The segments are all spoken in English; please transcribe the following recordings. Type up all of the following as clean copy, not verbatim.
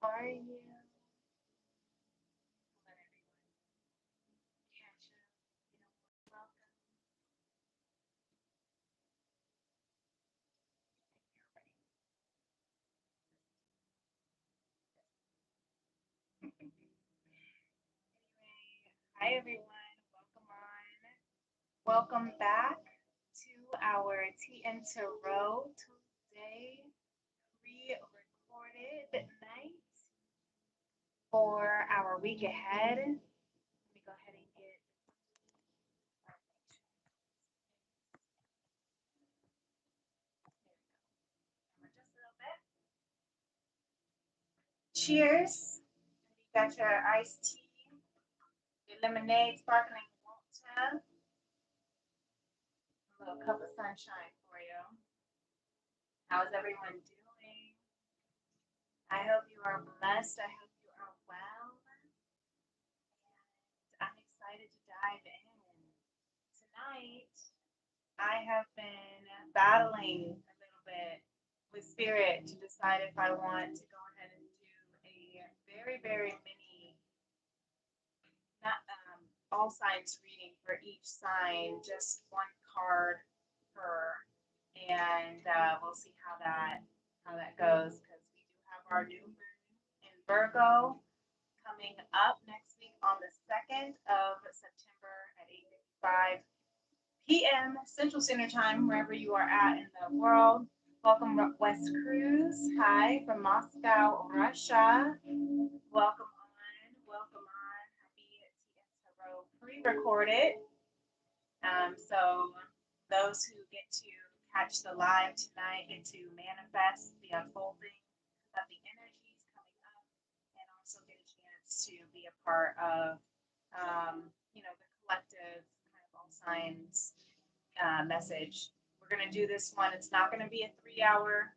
are you? Let everyone catch up. Welcome. Anyway, hi everyone. Welcome on. Welcome back to our Tea and Tarot Tuesday pre-recorded night for our week ahead. Let me go ahead and get just a little bit. Cheers. You got your iced tea, your lemonade, sparkling water, a little cup of sunshine for you. How's everyone doing? I hope you are blessed. I hope you are well. And I'm excited to dive in. Tonight, I have been battling a little bit with spirit to decide if I want to go ahead and do a very, very mini, not all signs reading for each sign, just one card per, and we'll see how that goes because we do have our new moon in Virgo coming up next week on the 2nd of September at 8:55 p.m. Central Standard Time, wherever you are at in the world. Welcome, West Cruz. Hi from Moscow, Russia. Welcome on. Welcome on. Happy TM Tarot pre-recorded. So those who get to catch the live tonight get to manifest the unfolding of the energies coming up and also get a chance to be a part of, the collective kind of all signs message. We're going to do this one. It's not going to be a 3 hour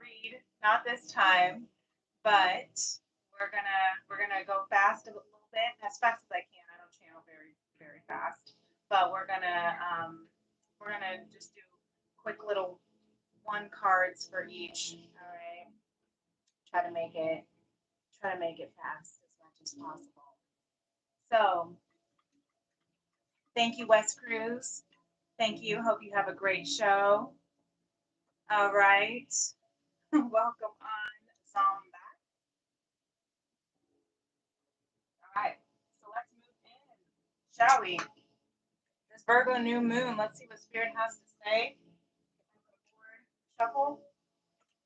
read, not this time, but we're gonna go fast a little bit, as fast as I can. I don't channel very very fast, but we're gonna just do quick little one cards for each. All right, try to make it fast as much as possible. So thank you, West Cruz. Thank you. Hope you have a great show. All right. Welcome on Zomba. All right. So let's move in, shall we? This Virgo new moon. Let's see what Spirit has to say. Shuffle.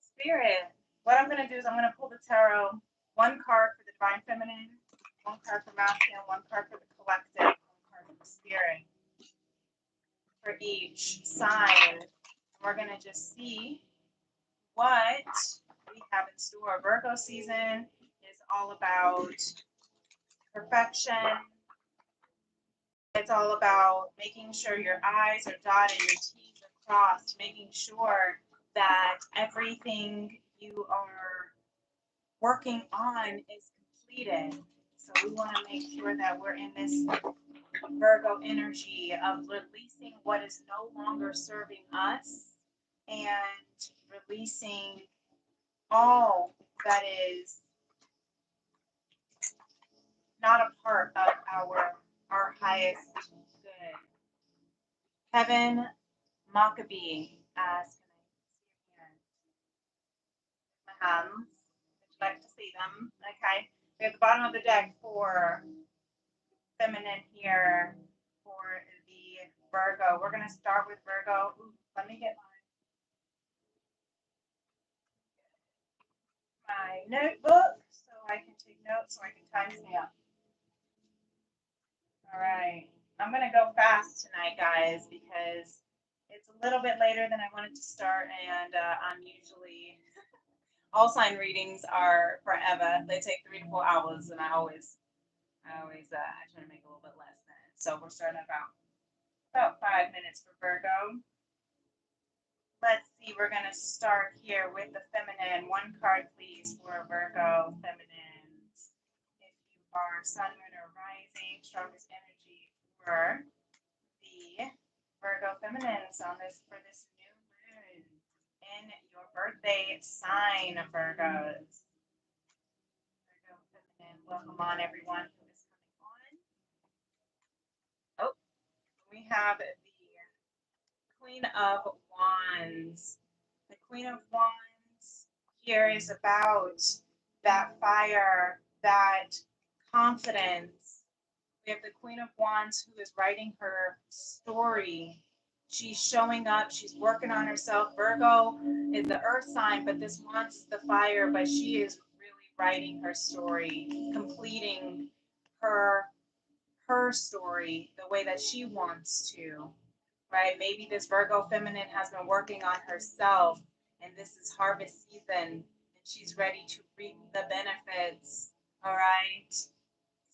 Spirit. What I'm going to do is I'm going to pull the tarot. One card for the Divine Feminine, one card for Masculine, one card for the Collective, one card for the Spirit. For each sign. We're going to just see what we have in store. Virgo season is all about perfection. It's all about making sure your I's are dotted, your T's are crossed, making sure that everything you are working on is completed. So we want to make sure that we're in this Virgo energy of releasing what is no longer serving us and releasing all that is not a part of our highest good. Kevin Maccabee asks, my hands. Would you like to see them? Okay. We have the bottom of the deck for feminine here for the Virgo. We're going to start with Virgo. Ooh, let me get my notebook so I can take notes so I can time stamp. All right. I'm going to go fast tonight, guys, because it's a little bit later than I wanted to start, and I'm usually all sign readings are forever. They take 3 to 4 hours, and I try to make a little bit less than. So we're starting about 5 minutes for Virgo. Let's see. We're gonna start here with the feminine. One card, please, for Virgo feminines. If you are Sun, Moon, or Rising, strongest energy for the Virgo feminines on this for this new moon in your birthday sign, Virgos. welcome on everyone who is coming on. Oh, we have the Queen of Wands. The Queen of Wands here is about that fire, that confidence. We have the Queen of Wands who is writing her story. She's showing up. She's working on herself. Virgo is the earth sign, but this Wands is the fire, but she is really writing her story, completing her story the way that she wants to, right? Maybe this Virgo feminine has been working on herself, and this is harvest season, and she's ready to reap the benefits. All right.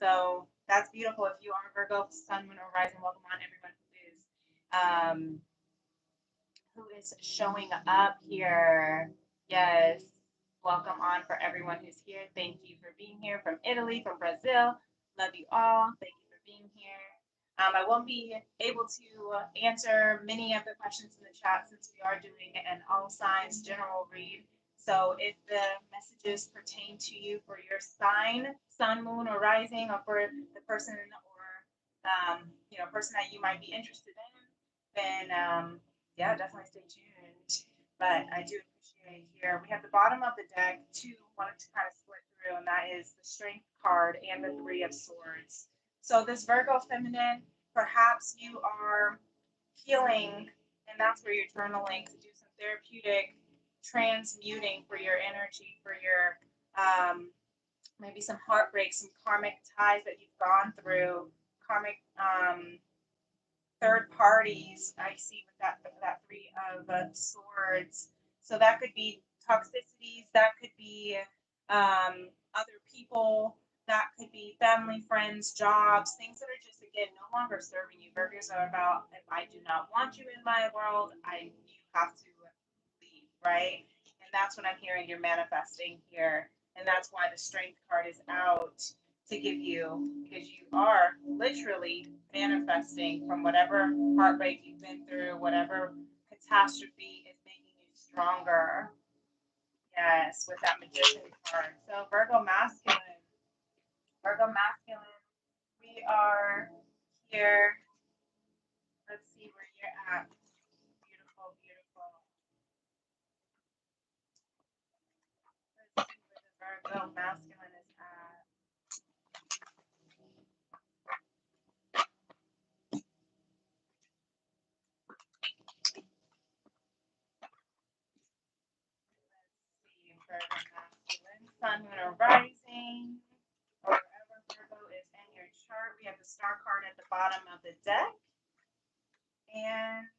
So that's beautiful. If you are Virgo, Sun, Moon, or Rising, welcome on everyone who is showing up here. Yes, welcome on for everyone who's here. Thank you for being here from Italy, from Brazil. Love you all. Thank you for being here. I won't be able to answer many of the questions in the chat since we are doing an all signs general read. So if the messages pertain to you for your sign, sun, moon, or rising, or for the person or person that you might be interested in, then yeah, definitely stay tuned. But I do appreciate here. We have the bottom of the deck, two wanted to kind of split through, and that is the Strength card and the Three of Swords. So this Virgo feminine, perhaps you are healing, and that's where you're journaling to do some therapeutic transmuting for your energy, for your maybe some heartbreak, some karmic ties that you've gone through, karmic third parties. I see with that Three of Swords. So that could be toxicities. That could be other people. That could be family, friends, jobs, things that are just again no longer serving you. Virgos are about if I do not want you in my world, you have to leave, right? And that's what I'm hearing you're manifesting here. And that's why the Strength card is out to give you, because you are literally manifesting from whatever heartbreak you've been through, whatever catastrophe is making you stronger. Yes, with that Magician card. So Virgo masculine. Virgo masculine, we are here. Let's see where you're at. Beautiful, beautiful. Let's see where the Virgo masculine is at. Virgo masculine, sun, moon, or rising, or wherever Virgo is in your chart. We have the star card at the bottom of the deck, and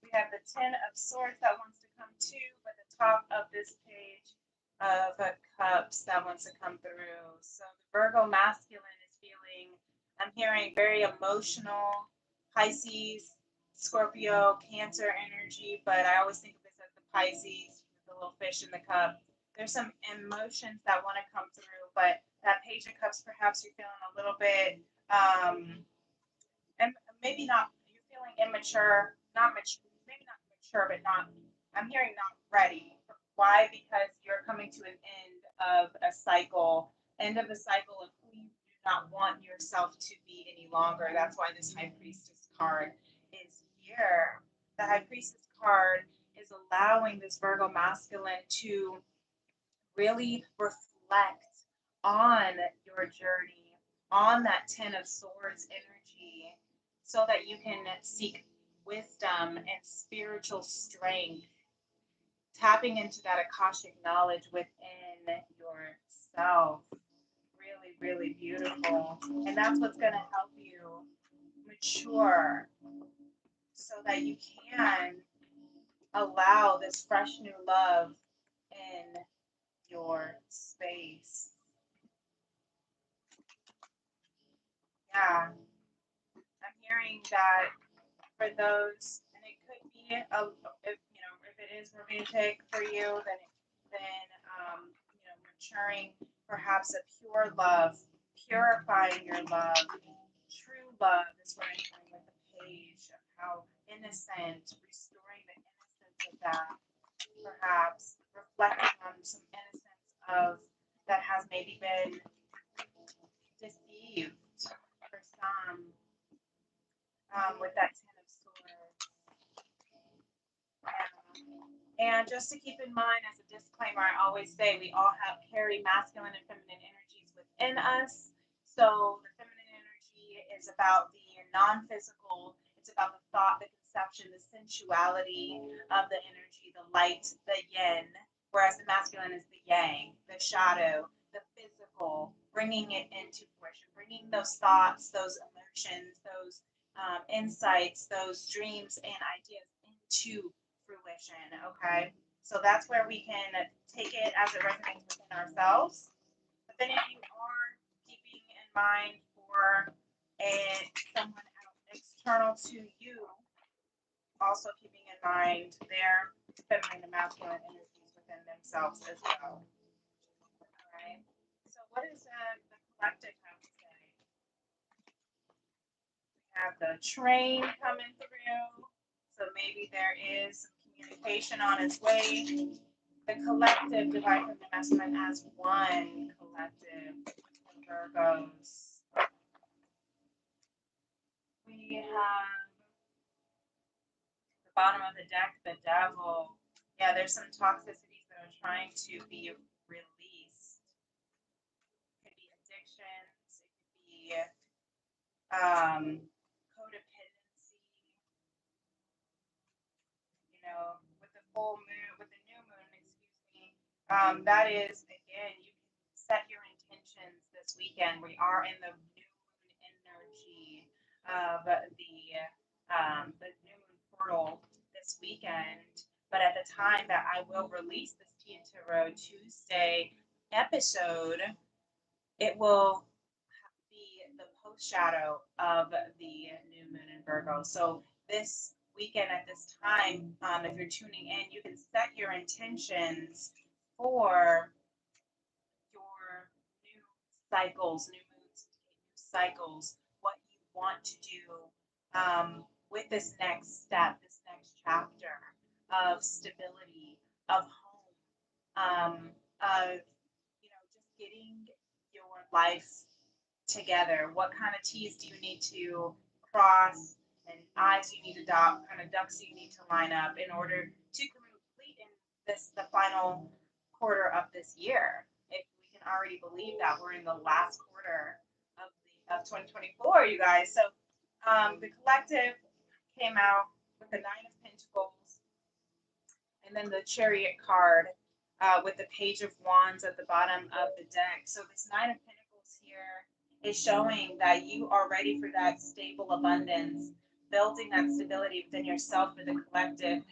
we have the Ten of Swords that wants to come to, but the top of this page of Cups that wants to come through. So the Virgo masculine is feeling, I'm hearing very emotional, Pisces, Scorpio, Cancer energy, but I always think of this as the Pisces, the little fish in the cup. There's some emotions that want to come through, but that Page of Cups, perhaps you're feeling a little bit, and maybe not, you're feeling immature, not mature, maybe not mature, but not, I'm hearing not ready. Why? Because you're coming to an end of a cycle, of who you do not want yourself to be any longer. That's why this High Priestess card is here. The High Priestess card is allowing this Virgo masculine to really reflect on your journey, on that Ten of Swords energy, so that you can seek wisdom and spiritual strength, tapping into that Akashic knowledge within yourself. Really, really beautiful. And that's what's going to help you mature so that you can allow this fresh new love in your space. Yeah, I'm hearing that for those, and it could be if it is romantic for you, then maturing perhaps a pure love, purifying your love, true love is what I'm hearing with the page of how innocent, restoring the innocence of that, perhaps reflecting on some innocence of that has maybe been with that Ten of Swords. And just to keep in mind, as a disclaimer, I always say we all carry masculine and feminine energies within us. So the feminine energy is about the non-physical. It's about the thought, the conception, the sensuality of the energy, the light, the yin. Whereas the masculine is the yang, the shadow, the physical, bringing it into fruition, bringing those thoughts, those emotions, those insights, those dreams and ideas into fruition. Okay, so that's where we can take it as it resonates within ourselves. But then if you are keeping in mind for someone external to you, also keeping in mind their feminine and masculine energies within themselves as well. All right, so what is the collective have to say? We have the train coming through, so maybe there is some communication on its way. The collective divide from the masculine as one collective with Virgos. We have the bottom of the deck, the devil. Yeah, there's some toxicities that are trying to be released. It could be addictions. It could be codependency. You know, with the full moon, with the new moon, excuse me. That is, again, you can set your intentions this weekend. We are in the new moon energy of the new moon portal this weekend. But at the time that I will release this Tea and Tarot Tuesday episode, it will be the post shadow of the new moon in Virgo. So this weekend at this time, if you're tuning in, you can set your intentions for your new cycles, new moons, new cycles, what you want to do with this next step, this next chapter of stability, of home, of just getting your life together. What kind of T's do you need to cross and I's you need to dot, kind of ducks you need to line up in order to complete in the final quarter of this year. If we can already believe that we're in the last quarter of 2024, you guys. So the collective came out with the Nine of Pentacles and then the Chariot card with the Page of Wands at the bottom of the deck. So this Nine of Pentacles here is showing that you are ready for that stable abundance, building that stability within yourself for the collective.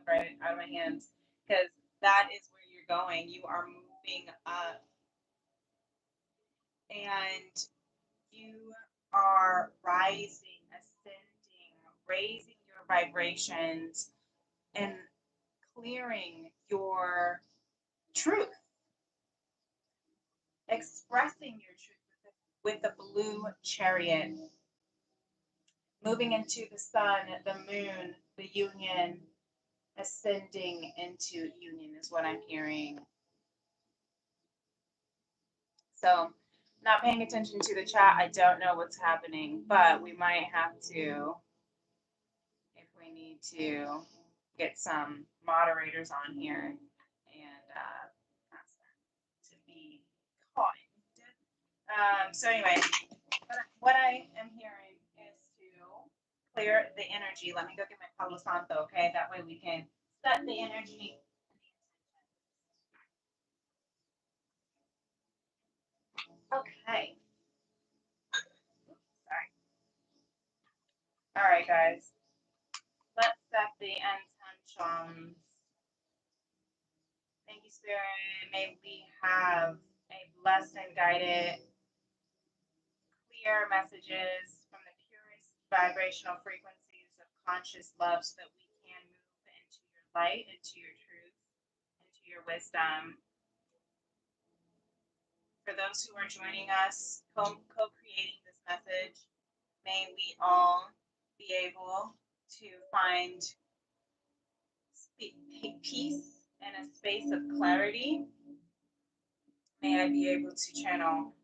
Right out of my hands, because that is where you're going. You are moving up, and you are rising, ascending, raising your vibrations, and clearing your truth, expressing your truth with the blue chariot, moving into the sun, the moon, the union, ascending into union is what I'm hearing. So, not paying attention to the chat, I don't know what's happening, but we might have to, if we need to, get some moderators on here and ask them to be kind. So anyway, what I am hearing is to clear the energy. Let me go get my Palo Santo, okay? That way we can set the energy. Okay. Sorry. All right, guys. Let's set the intentions. Thank you, Spirit. May we have a blessed and guided, clear messages from the purest vibrational frequencies of conscious love so that we can move into your light, into your truth, into your wisdom. For those who are joining us, co-creating this message, may we all be able to find peace and a space of clarity. May I be able to channel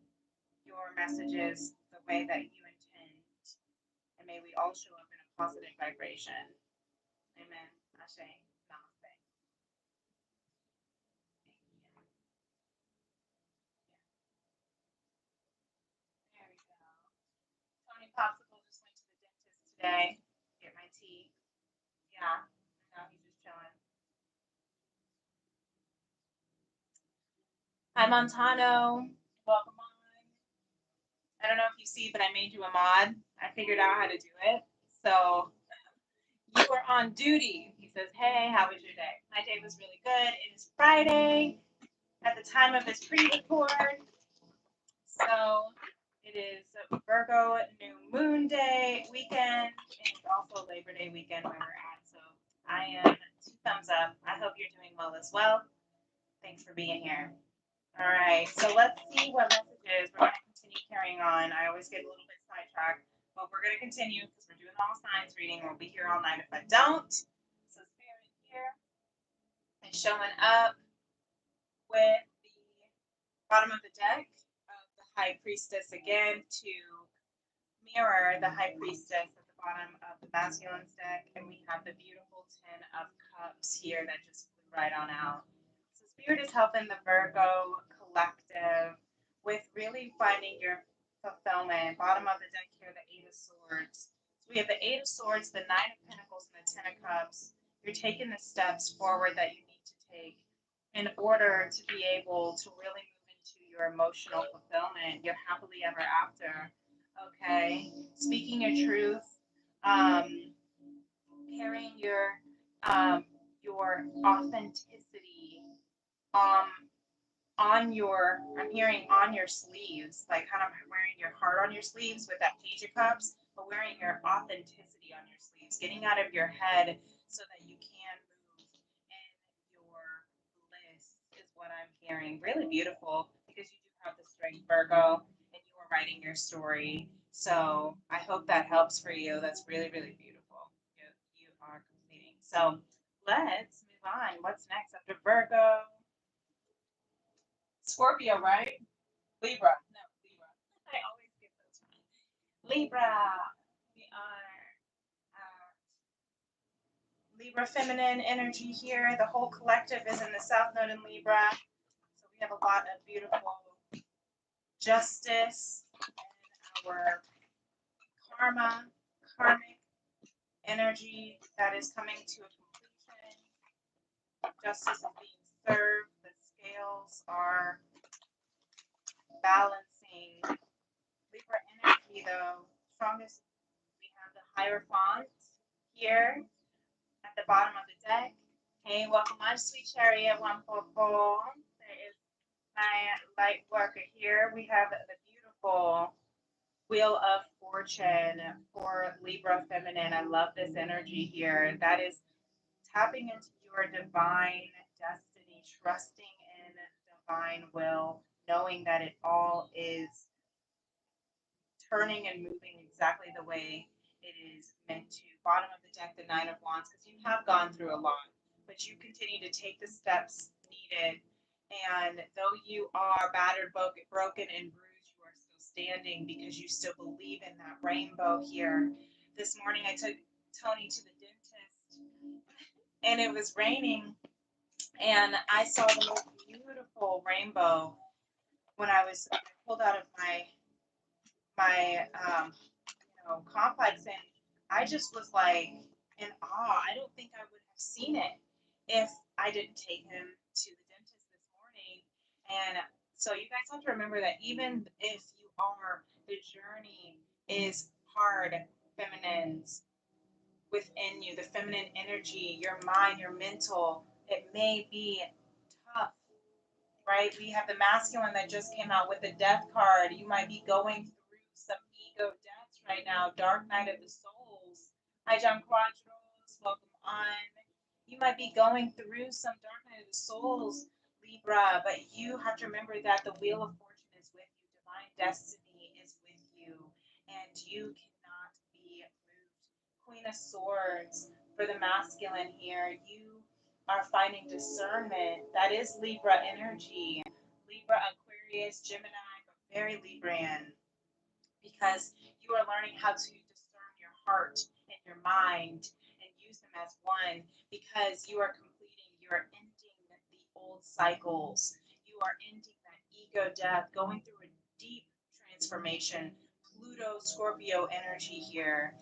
your messages the way that you intend and may we all show up in a positive vibration. Amen. Ashe. Namaste. There we go. Tony Popsicle just went to the dentist today. Get my teeth. Yeah. Now he's just chilling. Hi, Montano. Welcome on. I don't know if you see, but I made you a mod. I figured out how to do it. So you are on duty. He says, hey, how was your day? My day was really good. It is Friday at the time of this pre-record. So it is Virgo New Moon Day weekend, and it's also Labor Day weekend where we're at. So I am 2 thumbs up. I hope you're doing well as well. Thanks for being here. All right, so let's see what messages. We're going to continue carrying on. I always get a little bit sidetracked, but we're going to continue because we're doing all signs reading. We'll be here all night if I don't. So Spirit here is showing up with the bottom of the deck of the High Priestess again to mirror the High Priestess at the bottom of the Masculine's deck, and we have the beautiful Ten of Cups here that just flew right on out. So Spirit is helping the Virgo collective with really finding your fulfillment. Bottom of the deck here, the Eight of Swords. So we have the Eight of Swords, the Nine of Pentacles, and the Ten of Cups. You're taking the steps forward that you need to take in order to be able to really move into your emotional fulfillment, your happily ever after. Okay, speaking your truth, carrying your authenticity um on your, I'm hearing on your sleeves, like kind of wearing your heart on your sleeves with that Page of Cups, but wearing your authenticity on your sleeves, getting out of your head so that you can move in your bliss is what I'm hearing. Really beautiful because you do have the strength, Virgo, and you are writing your story. So I hope that helps for you. That's really, really beautiful. You are completing. So let's move on. What's next after Virgo? Scorpio, right? Libra. No, Libra. I always get those wrong. Libra. We are Libra feminine energy here. The whole collective is in the South Node in Libra. So we have a lot of beautiful justice and our karmic energy that is coming to a completion. Justice is being served. The scales are balancing. Libra energy, though, strongest. We have the Hierophant here at the bottom of the deck. Hey, welcome on, sweet chariot 144. There is my light worker here. We have the beautiful Wheel of Fortune for Libra feminine. I love this energy here. That is tapping into your divine destiny, trusting in divine will, knowing that it all is turning and moving exactly the way it is meant to. Bottom of the deck, the Nine of Wands, because you have gone through a lot, but you continue to take the steps needed. And though you are battered, broken, and bruised, you are still standing because you still believe in that rainbow here. This morning, I took Tony to the dentist, and it was raining, and I saw the most beautiful rainbow when I pulled out of my complex, and I just was like in awe. I don't think I would have seen it if I didn't take him to the dentist this morning. And so you guys have to remember that even if you are, the journey is hard, feminines within you, the feminine energy, your mind, your mental, it may be tough, right? We have the masculine that just came out with the death card. You might be going through some ego deaths right now. Dark night of the souls. Hi, John Quadros. Welcome on. You might be going through some dark night of the souls, Libra, but you have to remember that the wheel of fortune is with you. Divine destiny is with you, and you cannot be moved. Queen of Swords for the masculine here. You are finding discernment. That is Libra energy. Libra, Aquarius, Gemini, but very Librian, because you are learning how to discern your heart and your mind and use them as one, because you are completing, you are ending the old cycles. You are ending that ego death, going through a deep transformation. Pluto, Scorpio energy here.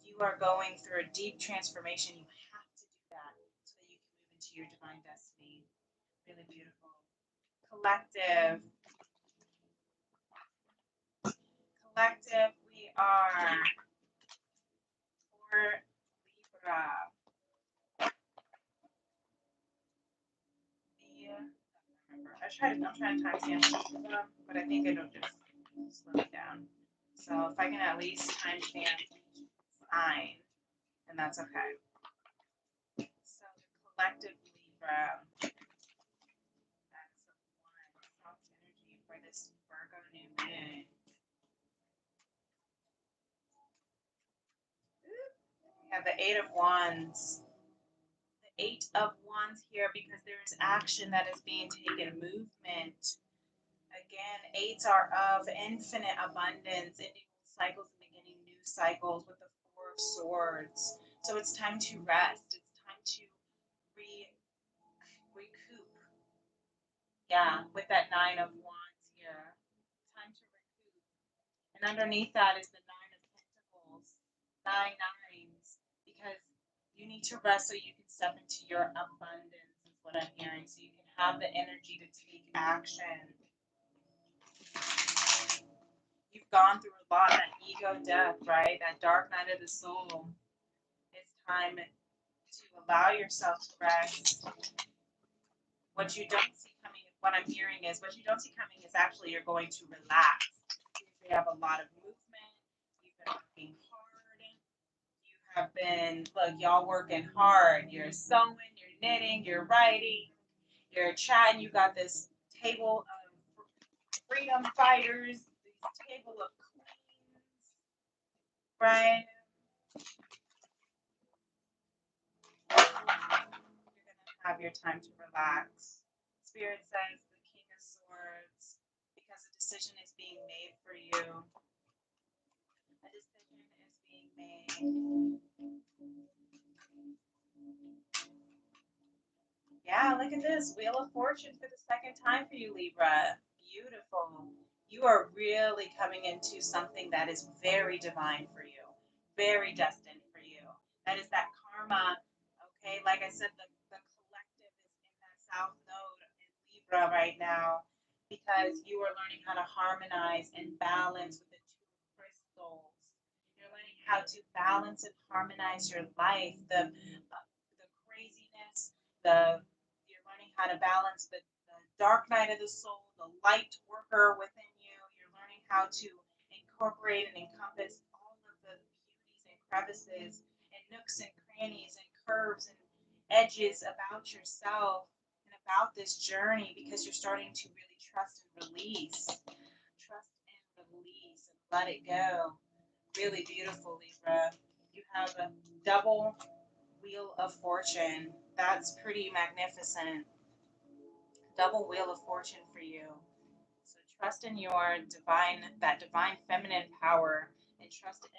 You are going through a deep transformation. You have to do that so that you can move into your divine destiny. Really beautiful. Collective. Collective, we are for Libra. I'm trying to timestamp, but I think it'll just slow me down. So if I can at least timestamp each sign, then that's okay. So the collective Libra, that's the one soft energy for this Virgo new moon. We have the Eight of Wands. The Eight of Wands here because there is action that is being taken, movement. Again, eights are of infinite abundance, ending cycles and beginning new cycles with the Four of Swords. So it's time to rest. It's time to recoup. Yeah, with that Nine of Wands here. Time to recoup. And underneath that is the Nine of Pentacles. Nine nines. Because you need to rest so you can step into your abundance, is what I'm hearing. So you can have the energy to take action. You've gone through a lot, that ego death, right? That dark night of the soul. It's time to allow yourself to rest. What you don't see coming, what I'm hearing is, what you don't see coming is actually you're going to relax. You have a lot of movement. You've been working hard. You have been, look, y'all working hard. You're sewing, you're knitting, you're writing, you're chatting. You got this table of freedom fighters, this table of queens, right? You're gonna have your time to relax. Spirit says the King of Swords, because a decision is being made for you. A decision is being made. Yeah, look at this. Wheel of Fortune for the second time for you, Libra. Beautiful. You are really coming into something that is very divine for you, very destined for you. That is that karma. Okay, like I said, the collective is in that South Node in Libra right now because you are learning how to harmonize and balance with the two crystals. You're learning how to balance and harmonize your life, the craziness, the you're learning how to balance the dark night of the soul, the light worker within you. You're learning how to incorporate and encompass all of the beauties and crevices and nooks and crannies and curves and edges about yourself and about this journey because you're starting to really trust and release. Trust and release and let it go. Really beautiful, Libra. You have a double Wheel of Fortune. That's pretty magnificent. Double Wheel of Fortune for you. So trust in your divine, that divine feminine power, and trust in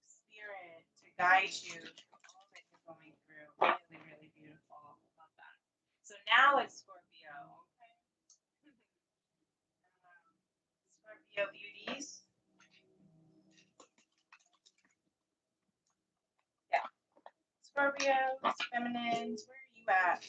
spirit to guide you through all that you're going through. Really, really beautiful. Love that. So now it's Scorpio. Okay. Scorpio beauties. Yeah. Scorpios, feminines, where are you at?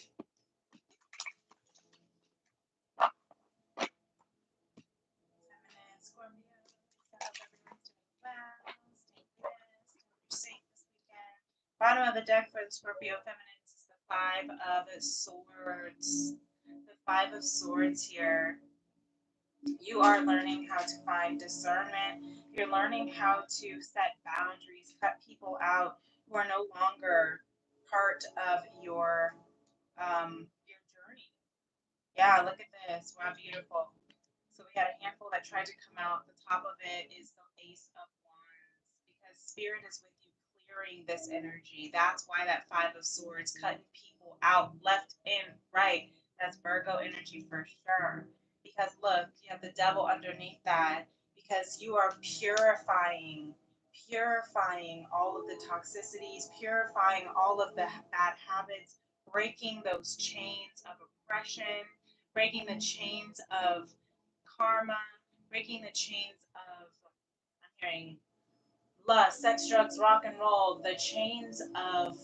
Feminine Scorpios. I hope everyone's doing well. Stay blessed. You're safe this weekend. Bottom of the deck for the Scorpio feminines is the Five of Swords. The Five of Swords here. You are learning how to find discernment. You're learning how to set boundaries, cut people out who are no longer part of your journey. Yeah, look at this. Wow, beautiful. So we had a handful that tried to come out. The top of it is the Ace of Wands because Spirit is with you clearing this energy. That's why that Five of Swords, cutting people out left and right. That's Virgo energy for sure. Because look, you have the devil underneath that because you are purifying, purifying all of the toxicities, purifying all of the bad habits, breaking those chains of oppression, breaking the chains of karma, breaking the chains of, I'm hearing lust, sex, drugs, rock and roll, the chains of,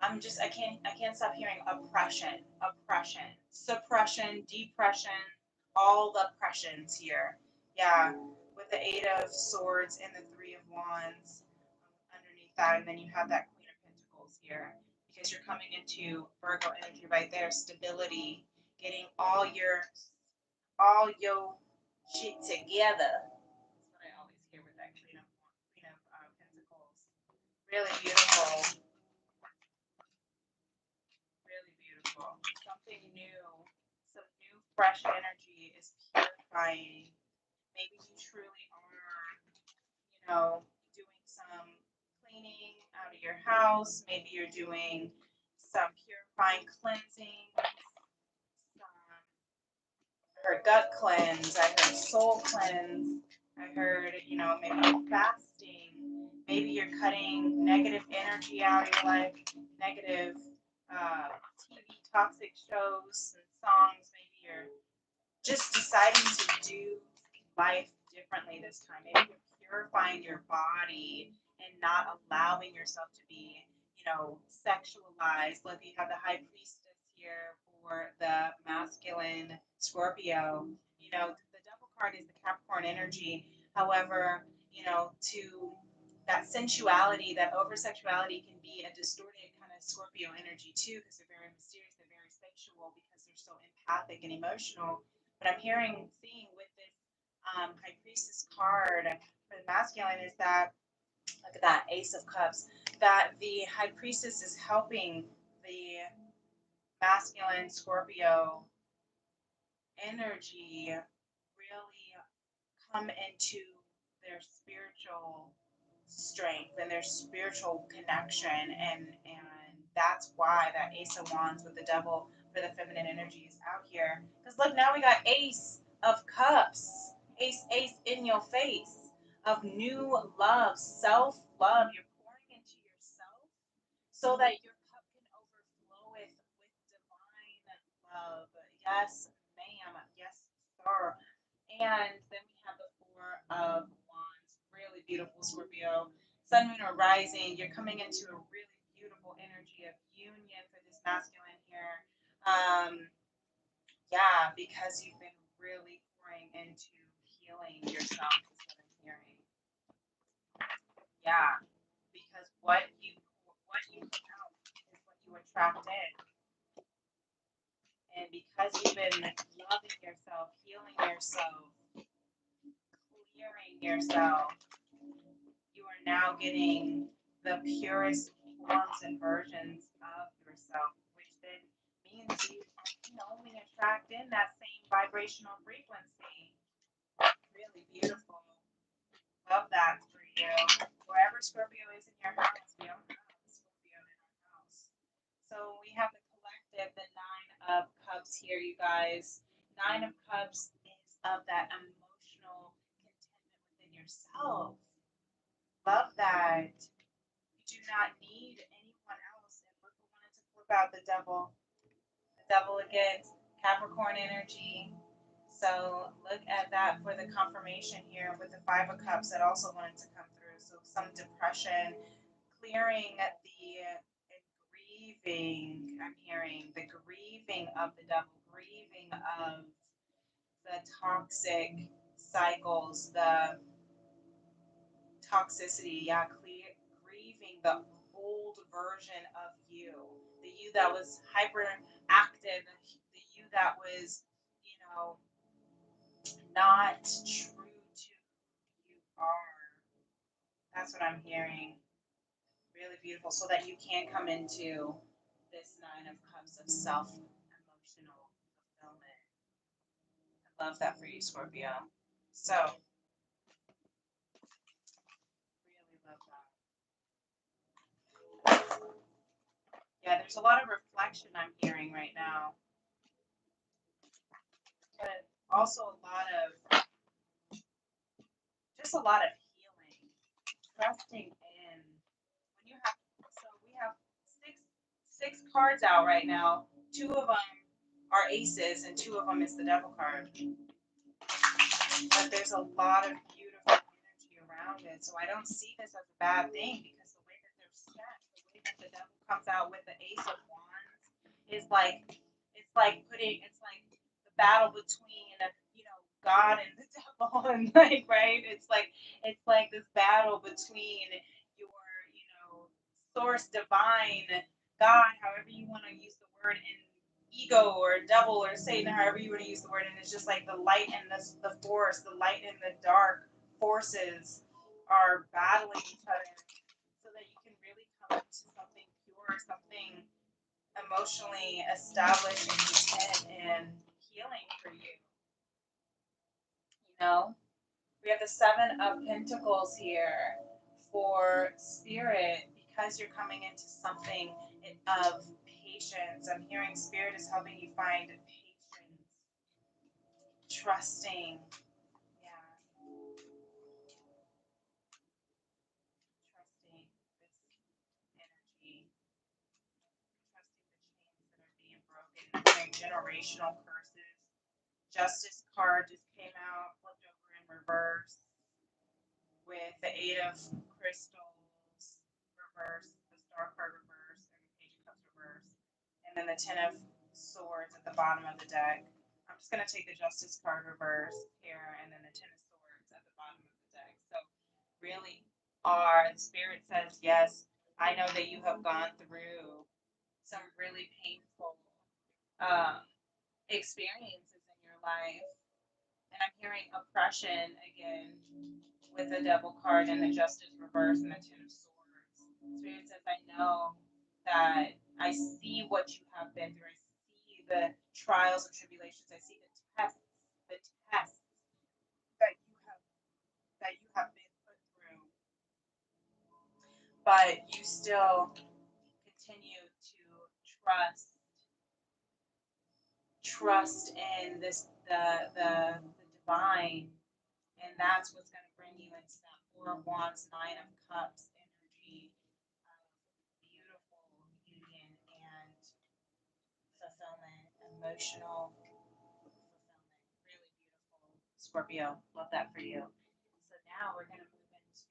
I can't stop hearing oppression, suppression, depression, all the oppressions here. Yeah, with the Eight of Swords and the Three of Wands underneath that, and then you have that Queen of Pentacles here because you're coming into Virgo energy right there, stability, getting all your shit together. That's what I always hear with that Queen of Pentacles. Really beautiful. Really beautiful. Something new, some new fresh energy is purifying. Maybe you truly are, doing some cleaning out of your house. Maybe you're doing some purifying cleansing. I heard gut cleanse. I heard soul cleanse. I heard, maybe you're fasting. Maybe you're cutting negative energy out of your life, negative TV toxic shows and songs. Maybe you're just deciding to do life differently this time. Maybe you're purifying your body and not allowing yourself to be, sexualized. Like you have the High Priestess here for the masculine Scorpio. The Devil card is the Capricorn energy. However, to that sensuality, that over sexuality can be a distorted kind of Scorpio energy too, because they're very mysterious, they're very sexual, because they're so empathic and emotional. But I'm seeing with this High Priestess card for the masculine is that, look at that, Ace of Cups, that the High Priestess is helping the masculine Scorpio energy really come into their spiritual strength and their spiritual connection, and that's why that Ace of Wands with the Devil for the feminine energy is out here. Because look, now we got Ace of Cups, ace in your face, of new love, self-love. You're pouring into yourself so that your cup can overflow with divine love. Yes, ma'am. Yes, sir. And then we have the Four of Wands. Really beautiful, Scorpio. Sun, moon, or rising. You're coming into a really beautiful energy of union for this masculine here. Yeah, because you've been really pouring into healing yourself, is what I'm hearing. Yeah, because what you put out is what you attract in. And because you've been loving yourself, healing yourself, clearing yourself, you are now getting the purest forms and versions of yourself, which then means you can only attract in that same vibrational frequency. Really beautiful. Love that for you. Wherever Scorpio is in your house, we don't have Scorpio in our house. So we have the collective, the Nine of Cups here, you guys. Nine of Cups is of that emotional contentment within yourself. Love that. You do not need anyone else. And look, we wanted to flip out the Devil. The Devil again, Capricorn energy. So look at that for the confirmation here with the Five of Cups that also wanted to come through. So some depression, clearing the grieving. I'm hearing the grieving of the Devil, grieving of the toxic cycles, the toxicity. Yeah, grieving the old version of you, the you that was hyperactive, the you that was, not true to who you are. That's what I'm hearing. Really beautiful. So that you can come into this Nine of Cups of self-emotional fulfillment. I love that for you, Scorpio. So, really love that. Yeah, there's a lot of reflection I'm hearing right now. But also a lot of just a lot of healing, trusting in. When you have, so we have six cards out right now. Two of them are aces, and two of them is the devil card. But there's a lot of beautiful energy around it. So I don't see this as a bad thing because the way that they're set, the way that the devil comes out with the Ace of Wands is like it's like the battle between God and the devil and like right. It's like this battle between your source divine God, however you want to use the word, and ego or devil or Satan, however you want to use the word, and it's just like the light and the force, the light and the dark forces are battling each other, so that you can really come to something pure, something emotionally established and content and healing for you. We have the Seven of Pentacles here for Spirit, because you're coming into something of patience. I'm hearing Spirit is helping you find patience, trusting, yeah, trusting this energy, trusting the chains that are being broken. I'm hearing generational curses. Justice card just came out, flipped over in reverse, with the Eight of Crystals reverse, the Star card reverse, and the Page of Cups reverse, and then the Ten of Swords at the bottom of the deck. I'm just going to take the Justice card reverse here, and then the Ten of Swords at the bottom of the deck. So really Spirit says, yes, I know that you have gone through some really painful experiences in your life. And I'm hearing oppression again with the Devil card and the Justice reverse and the Ten of Swords. Spirit says, I know that I see what you have been through. I see the trials and tribulations. I see the tests that you have been put through. But you still continue to trust in the divine, and that's what's going to bring you into that Four of Wands, Nine of Cups energy of beautiful union and fulfillment, emotional fulfillment. Really beautiful, Scorpio. Love that for you. So now we're going to move into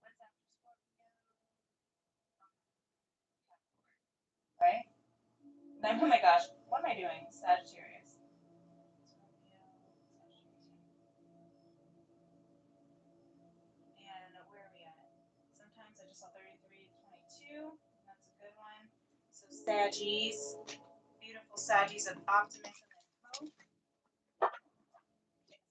what's after Scorpio, right? Oh my gosh, what am I doing? Sagittarius. Scorpio, and where are we at? Sometimes I just saw 33, 22. That's a good one. So Saggies, beautiful Saggies of optimism and hope. Cheers.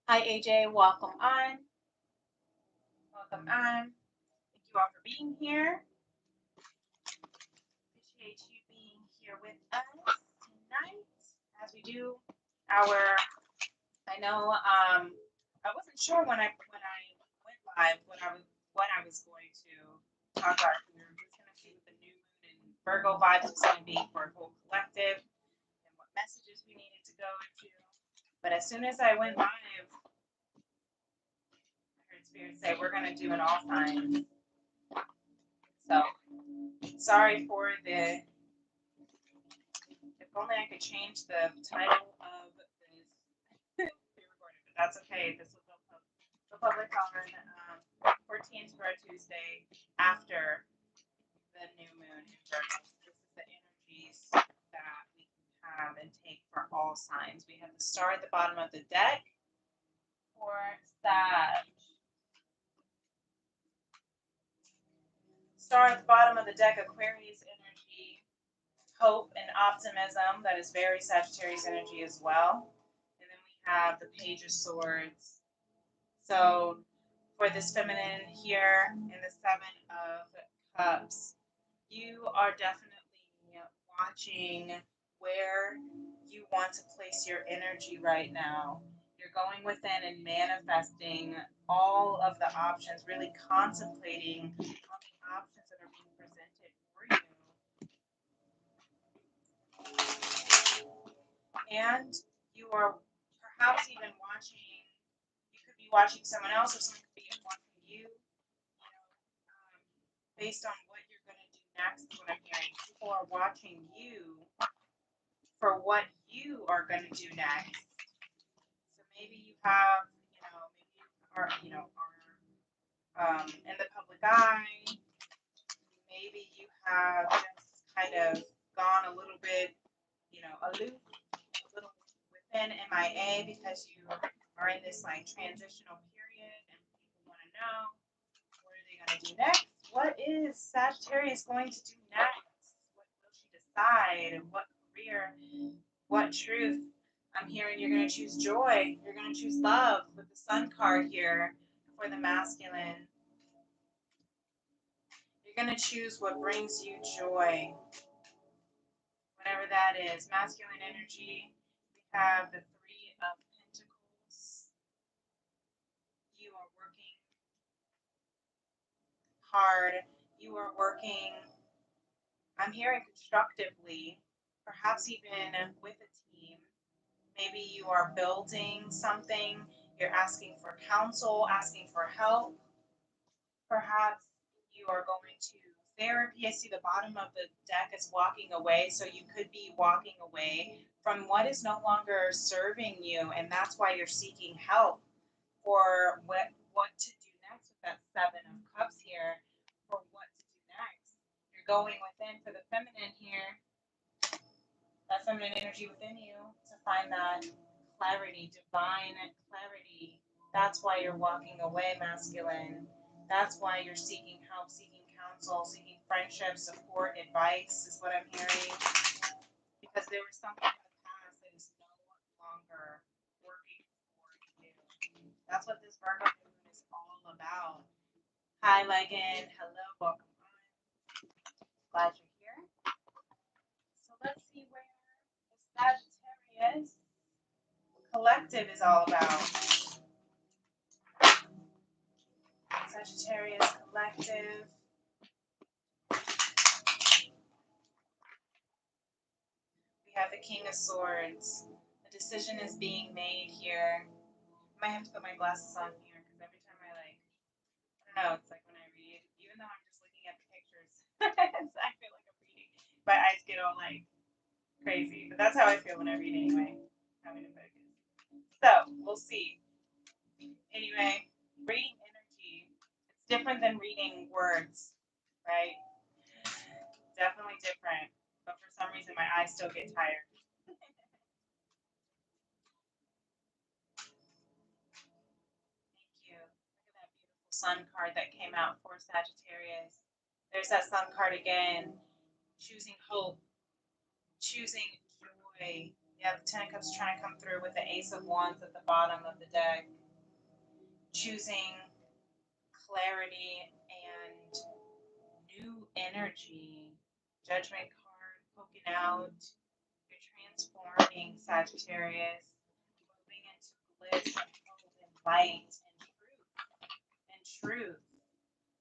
Hi AJ, welcome on. Welcome on. Thank you all for being here. Appreciate you being here with us tonight as we do our. I know I wasn't sure when I went live what I was going to talk about. We were just going to see what the new moon and Virgo vibes was going to be for a whole collective and what messages we needed to go into. But as soon as I went live, I heard Spirit say we're going to do an all signs. So sorry for the. If only I could change the title of this pre-recorded, but that's okay. This will go public on 14th for a Tuesday after the new moon in Virgo. This is the energies that we can have and take for all signs. We have the star at the bottom of the deck for Sag. Star at the bottom of the deck, Aquarius energy, hope and optimism. That is very Sagittarius energy as well. And then we have the Page of Swords. So for this feminine here in the Seven of Cups, you are definitely watching where you want to place your energy right now. You're going within and manifesting all of the options, really contemplating on the options that are being presented for you. And you are perhaps even watching, you could be watching someone else, or someone could be watching you, based on what you're going to do next, is what I'm hearing. People are watching you for what you are going to do next. So maybe you have, maybe you are, in the public eye. Maybe you have just kind of gone a little bit, aloof, a little within MIA, because you are in this like transitional period and people want to know, what are they going to do next? What is Sagittarius going to do next? What will she decide? What career? What truth? I'm hearing you're going to choose joy. You're going to choose love with the Sun card here for the masculine. You're going to choose what brings you joy, whatever that is. Masculine energy, we have the Three of Pentacles. You are working hard. You are working, I'm hearing constructively, perhaps even with a team. Maybe you are building something. You're asking for counsel, asking for help. Perhaps you are going to therapy. I see the bottom of the deck is walking away. So you could be walking away from what is no longer serving you. And that's why you're seeking help for what to do next with that Seven of Cups here. For what to do next. You're going within for the feminine here. That feminine energy within you to find that clarity, divine clarity. That's why you're walking away, masculine. That's why you're seeking help, seeking counsel, seeking friendship, support, advice, is what I'm hearing. Because there was something in the past that is no longer working for you. That's what this Virgo moon is all about. Hi, Legan. Hello, welcome on. Glad you're here. So let's see where the Sagittarius collective is all about. Sagittarius collective. We have the King of Swords. A decision is being made here. I might have to put my glasses on here because every time I I don't know, it's like when I read, even though I'm just looking at the pictures, I feel like I'm reading. My eyes get all like crazy, but that's how I feel when I read anyway. Having to focus. So we'll see. Anyway, reading energy, it's different than reading words, right? Definitely different. But for some reason, my eyes still get tired. Thank you. Look at that beautiful sun card that came out for Sagittarius. There's that sun card again. Choosing hope, choosing joy. Yeah, the Ten of Cups trying to come through with the Ace of Wands at the bottom of the deck. Choosing clarity and new energy. Judgment card poking out. You're transforming, Sagittarius. Moving into bliss and hope and light and truth.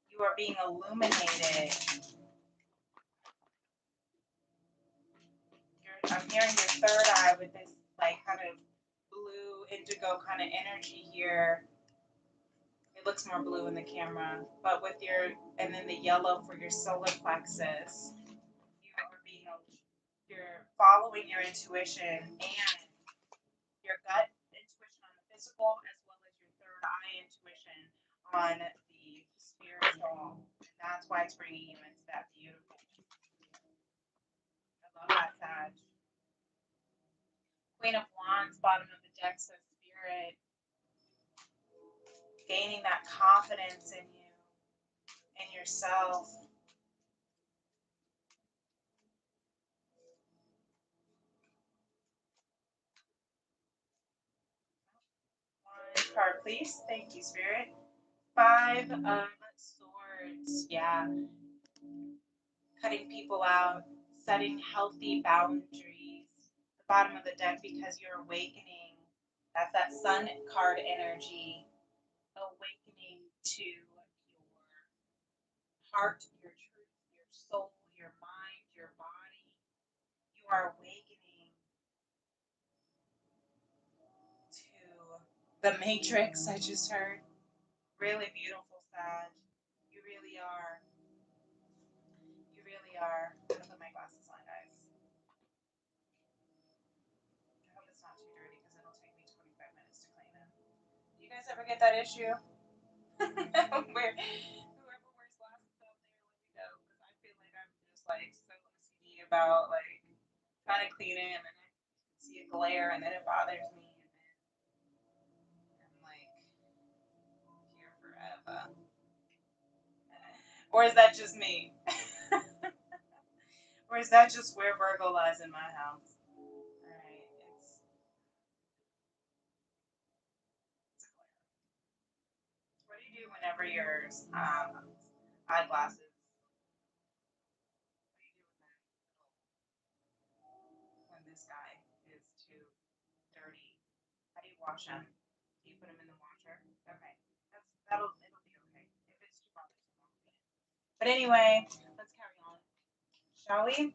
You are being illuminated. I'm hearing your third eye with this like kind of blue indigo kind of energy here. It looks more blue in the camera, but with your, and then the yellow for your solar plexus. You are being, you're following your intuition and your gut intuition on the physical, as well as your third eye intuition on the spiritual. And that's why it's bringing you into that beautiful. I love that, Sag. Queen of Wands, bottom of the deck, says spirit. Gaining that confidence in you, in yourself. One card, please. Thank you, Spirit. Five of Swords. Yeah. Cutting people out, setting healthy boundaries. The bottom of the deck, because you're awakening. That's that Sun card energy. Awakening to your heart, your truth, your soul, your mind, your body. You are awakening. The Matrix, I just heard. Really beautiful, Sag. You really are. You really are. I'm gonna put my glasses on, guys. I hope it's not too dirty because it'll take me 25 minutes to clean it. Do you guys ever get that issue? Where whoever wears glasses out there, let me know because I feel like I'm just like so OCD about like trying to clean it and then I see a glare and then it bothers me and then I'm like here forever. Or is that just me? Or is that just where Virgo lies in my house? Alright, it's a glare. What do you do whenever your eyeglasses? What do you do with them when this guy is too dirty? How do you wash them? Do you put them in the washer? Okay, it'll be okay. If it's too bothersome, I'll clean it. But anyway, let's carry on, shall we?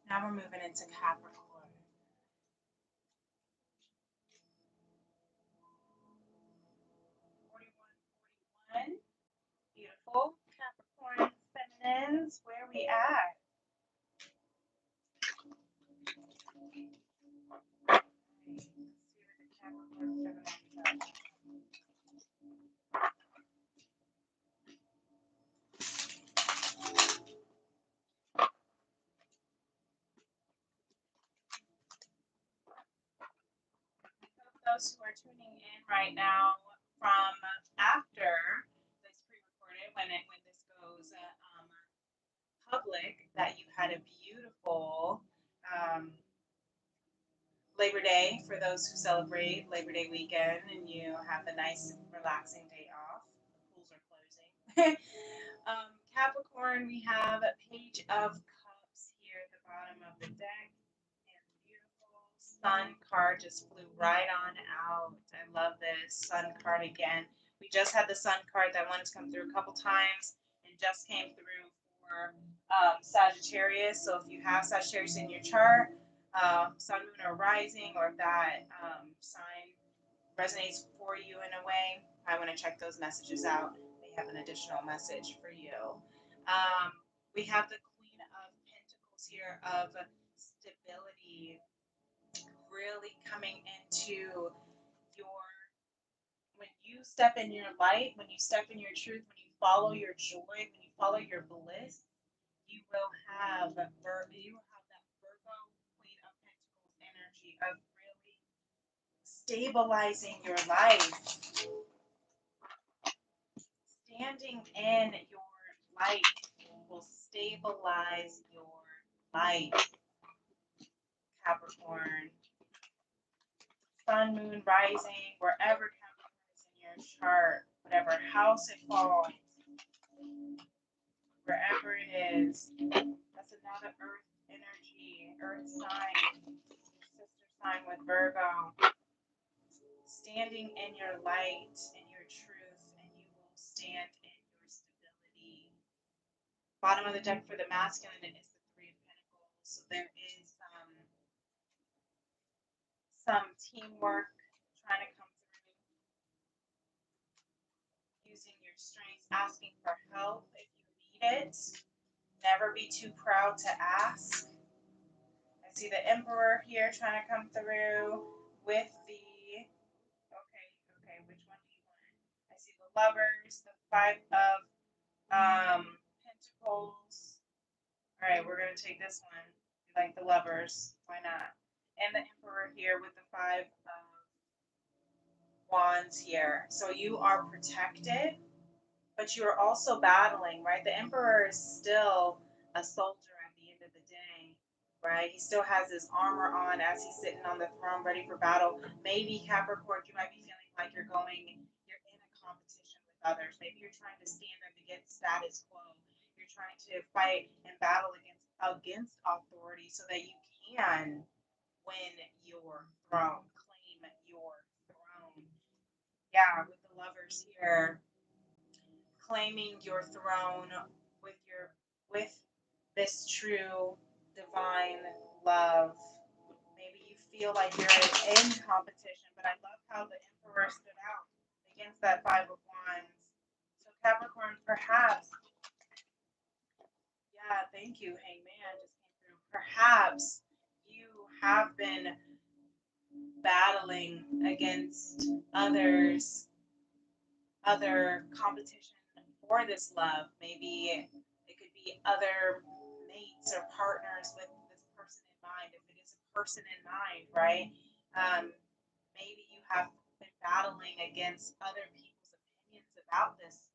Now we're moving into Capricorn. 41, 41. Beautiful Capricorn feminines. Where we at? Let's see what the Capricorn feminines are. Those who are tuning in right now from after this pre-recorded, when this goes public, that you had a beautiful Labor Day for those who celebrate Labor Day weekend, and you have a nice, relaxing day off. The pools are closing. Capricorn, we have a Page of Cups here at the bottom of the deck. And beautiful Sun card just flew right on out. I love this Sun card again. We just had the Sun card that wanted to come through a couple times and just came through for Sagittarius. So if you have Sagittarius in your chart, Sun, Moon, or Rising, or if that sign resonates for you in a way, I want to check those messages out. They have an additional message for you. We have the Queen of Pentacles here of stability, really coming into your, when you step in your light, when you step in your truth, when you follow your joy, when you follow your bliss, you will have that Virgo Queen of Pentacles energy of really stabilizing your life, standing in your light will stabilize your life. Capricorn, Sun, Moon, Rising, wherever Capricorn is in your chart, whatever house it falls, wherever it is, that's another Earth energy, Earth sign, your sister sign with Virgo. Standing in your light, in your truth, and you will stand in your stability. Bottom of the deck for the masculine is the Three of Pentacles. So there is some teamwork trying to come through, using your strengths, asking for help if you need it. Never be too proud to ask. I see the Emperor here trying to come through with the, okay, which one do you want? I see the Lovers, the Five of Pentacles. All right, we're going to take this one. We like the Lovers. Why not? And the Emperor here with the Five of Wands here. So you are protected, but you're also battling, right? The Emperor is still a soldier at the end of the day, right? He still has his armor on as he's sitting on the throne ready for battle. Maybe Capricorn, you might be feeling like you're in a competition with others. Maybe you're trying to stand up against status quo. You're trying to fight and battle against authority so that you can win your throne, claim your throne. Yeah, with the Lovers here, claiming your throne with this true divine love. Maybe you feel like you're in competition. But I love how the Emperor stood out against that Five of Wands. So Capricorn, perhaps, yeah, thank you, Hangman just came through. Perhaps you have been battling against other competition for this love. Maybe it could be other mates or partners with this person in mind, if it is a person in mind, right? Maybe you have been battling against other people's opinions about this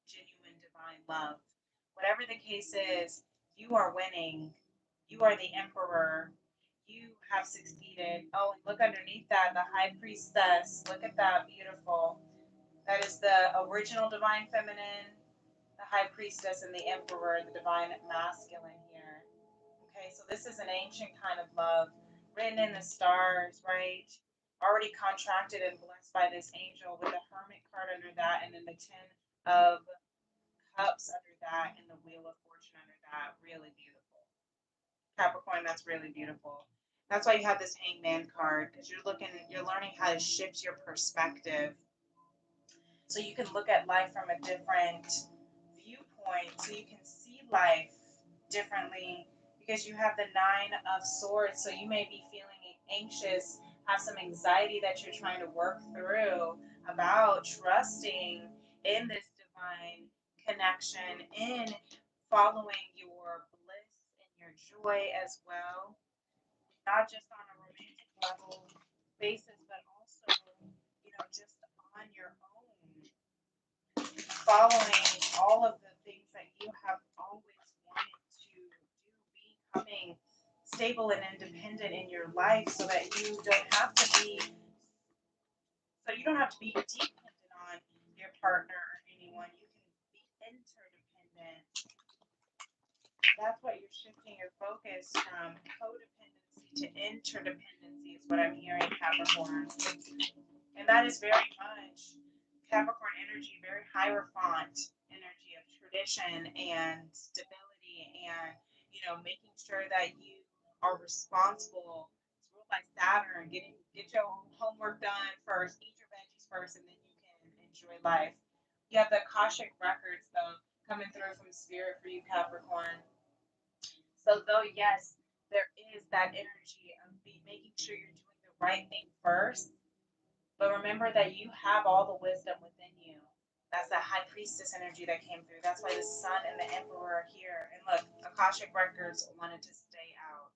genuine divine love. Whatever the case is, you are winning. You are the emperor. You have succeeded. Oh, and look underneath that, the high priestess. Look at that, beautiful. That is the original divine feminine, the high priestess, and the emperor, the divine masculine here. Okay, so this is an ancient kind of love, written in the stars, right? Already contracted and blessed by this angel with the hermit card under that, and then the Ten of Cups under that, and the Wheel of Fortune under that. Really beautiful. Capricorn, that's really beautiful. That's why you have this Hangman card, because you're learning how to shift your perspective so you can look at life from a different viewpoint, so you can see life differently, because you have the Nine of Swords. So you may be feeling anxious, have some anxiety that you're trying to work through about trusting in this divine connection, in following your bliss and your joy as well, not just on a romantic level basis, but also, just on your own, following all of the things that you have always wanted to do, becoming stable and independent in your life, so you don't have to be dependent on your partner or anyone. You can be interdependent. That's what you're shifting your focus from codependency to interdependency is what I'm hearing, Capricorn. And that is very much Capricorn energy, very Hierophant energy of tradition and stability, and making sure that you are responsible. It's ruled by Saturn. Get your homework done first, eat your veggies first, and then you can enjoy life. You have the Akashic records though coming through from spirit for you, Capricorn. So though yes, there is that energy of making sure you're doing the right thing first, but remember that you have all the wisdom within you. That's that high priestess energy that came through. That's why the sun and the emperor are here. And look, Akashic records wanted to stay out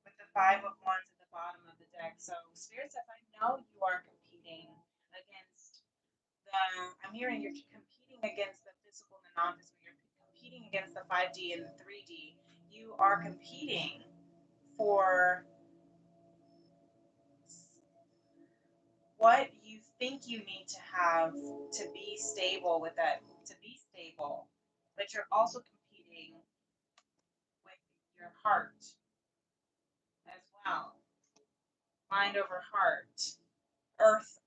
with the Five of Wands at the bottom of the deck. So Spirit says, I know you are competing against I'm hearing you're competing against the physical and the non-physical. You're competing against the 5D and the 3D. You are competing for what you think you need to have to be stable with that, to be stable. But you're also competing with your heart as well. Mind over heart. Earth,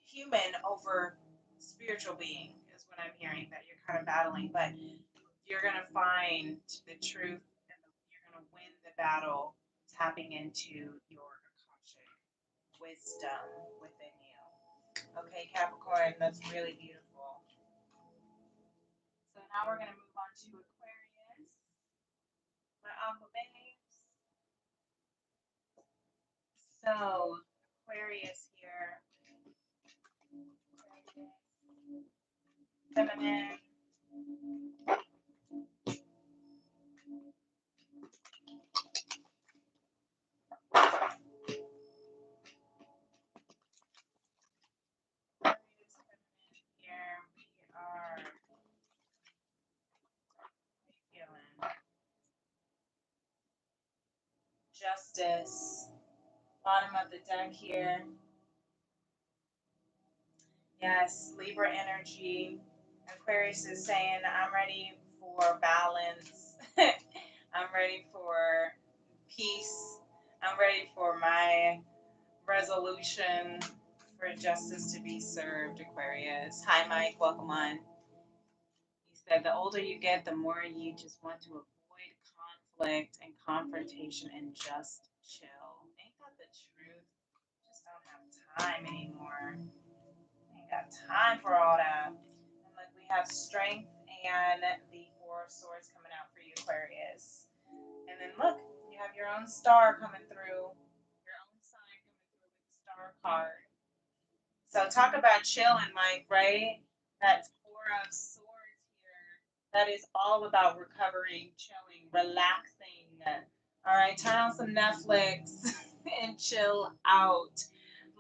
human over spiritual being is what I'm hearing that you're kind of battling. But you're going to find the truth, and you're going to win the battle tapping into your Akashic wisdom within you. Okay, Capricorn, that's really beautiful. So now we're going to move on to Aquarius. My aqua babes. So, Aquarius here. Feminine. Aquarius feminine here. We are feeling justice. Bottom of the deck here. Yes, Libra energy. Aquarius is saying, I'm ready for balance. I'm ready for peace. I'm ready for my resolution for justice to be served, Aquarius. Hi, Mike. Welcome on. He said, the older you get, the more you just want to avoid conflict and confrontation and just chill. Ain't that the truth? Just don't have time anymore. Ain't got time for all that. And like we have strength and the Four of Swords coming out for you, Aquarius. And then look, you have your own star coming through, your own sign coming through with the star card. So talk about chilling, Mike, right? That's Four of Swords here. That is all about recovering, chilling, relaxing. All right, turn on some Netflix and chill out.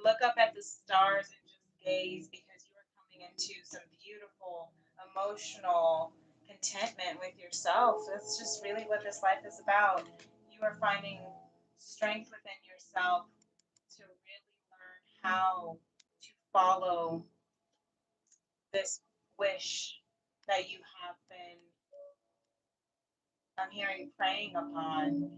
Look up at the stars and just gaze because you are coming into some beautiful, emotional contentment with yourself. That's just really what this life is about. You are finding strength within yourself to really learn how to follow this wish that you have been, I'm hearing, praying upon,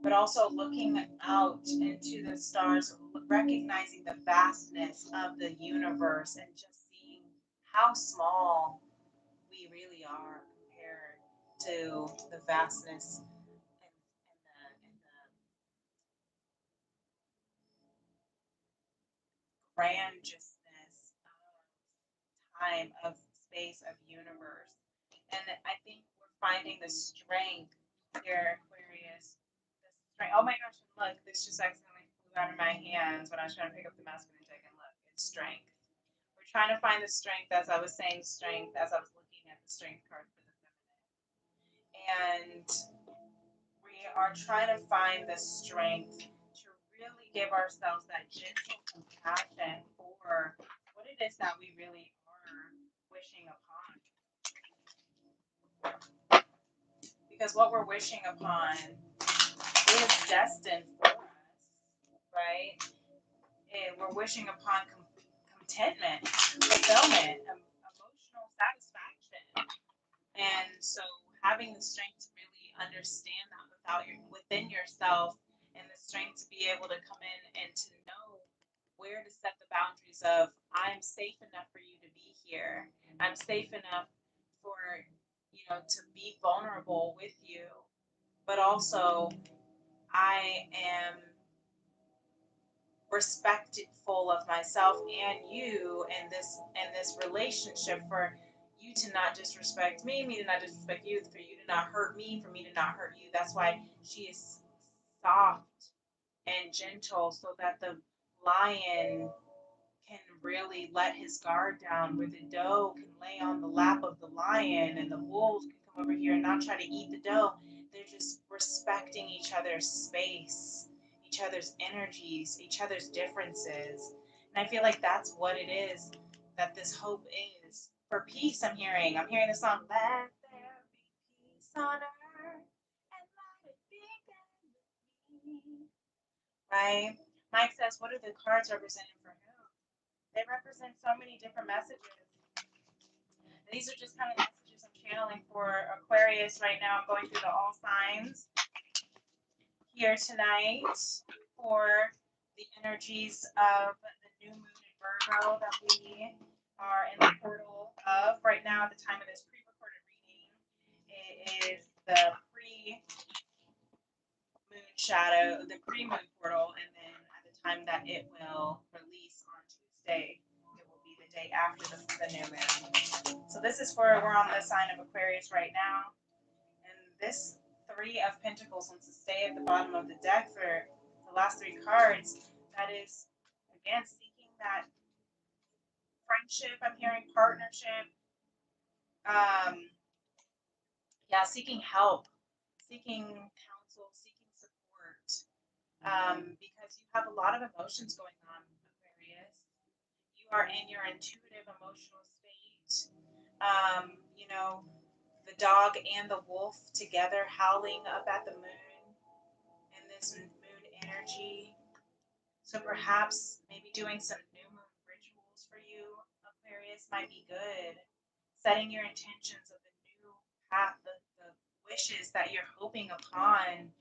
but also looking out into the stars, recognizing the vastness of the universe and just seeing how small we really are compared to the vastness and the grandiousness time, of space, of universe. And I think we're finding the strength here, Aquarius. The strength. Oh my gosh, look, this just accidentally flew out of my hands when I was trying to pick up the masculine deck, and look, it's strength. We're trying to find the strength, as I was saying strength, as I was looking at the strength card for the feminine. And we are trying to find the strength to really give ourselves that gentle compassion for what it is that we really are wishing upon. Because what we're wishing upon is destined for us, right? And we're wishing upon contentment, fulfillment, emotional satisfaction. And so having the strength to really understand that within yourself, and the strength to be able to come in and to know where to set the boundaries of, I'm safe enough for you to be here. I'm safe enough for, to be vulnerable with you, but also I am respectful of myself and you and this relationship, for you to not disrespect me to not disrespect you, for you to not hurt me, for me to not hurt you. That's why she is soft and gentle, so that the lion can really let his guard down, where the doe can lay on the lap of the lion and the wolves can come over here and not try to eat the doe. They're just respecting each other's space, each other's energies, each other's differences. And I feel like that's what it is that this hope is. For peace, I'm hearing the song, Let There Be Peace on Earth and Let It Be. Right? Mike says, what are the cards representing for who? They represent so many different messages. And these are just kind of messages I'm channeling for Aquarius right now. I'm going through the all signs here tonight for the energies of the new moon in Virgo that we are in the portal of right now at the time of this pre-recorded reading. It is the pre-moon shadow, the pre-moon portal, and then at the time that it will release on Tuesday, it will be the day after the new moon. So this is for, we're on the sign of Aquarius right now, and this Three of Pentacles wants to stay at the bottom of the deck for the last three cards. That is, again, seeking that friendship. I'm hearing partnership. Yeah, seeking help, seeking counsel, seeking support. Because you have a lot of emotions going on, Aquarius. You are in your intuitive emotional state. The dog and the wolf together howling up at the moon in this moon energy. So perhaps maybe doing some new moon rituals for you, Aquarius, might be good. Setting your intentions of the new path, the wishes that you're hoping upon,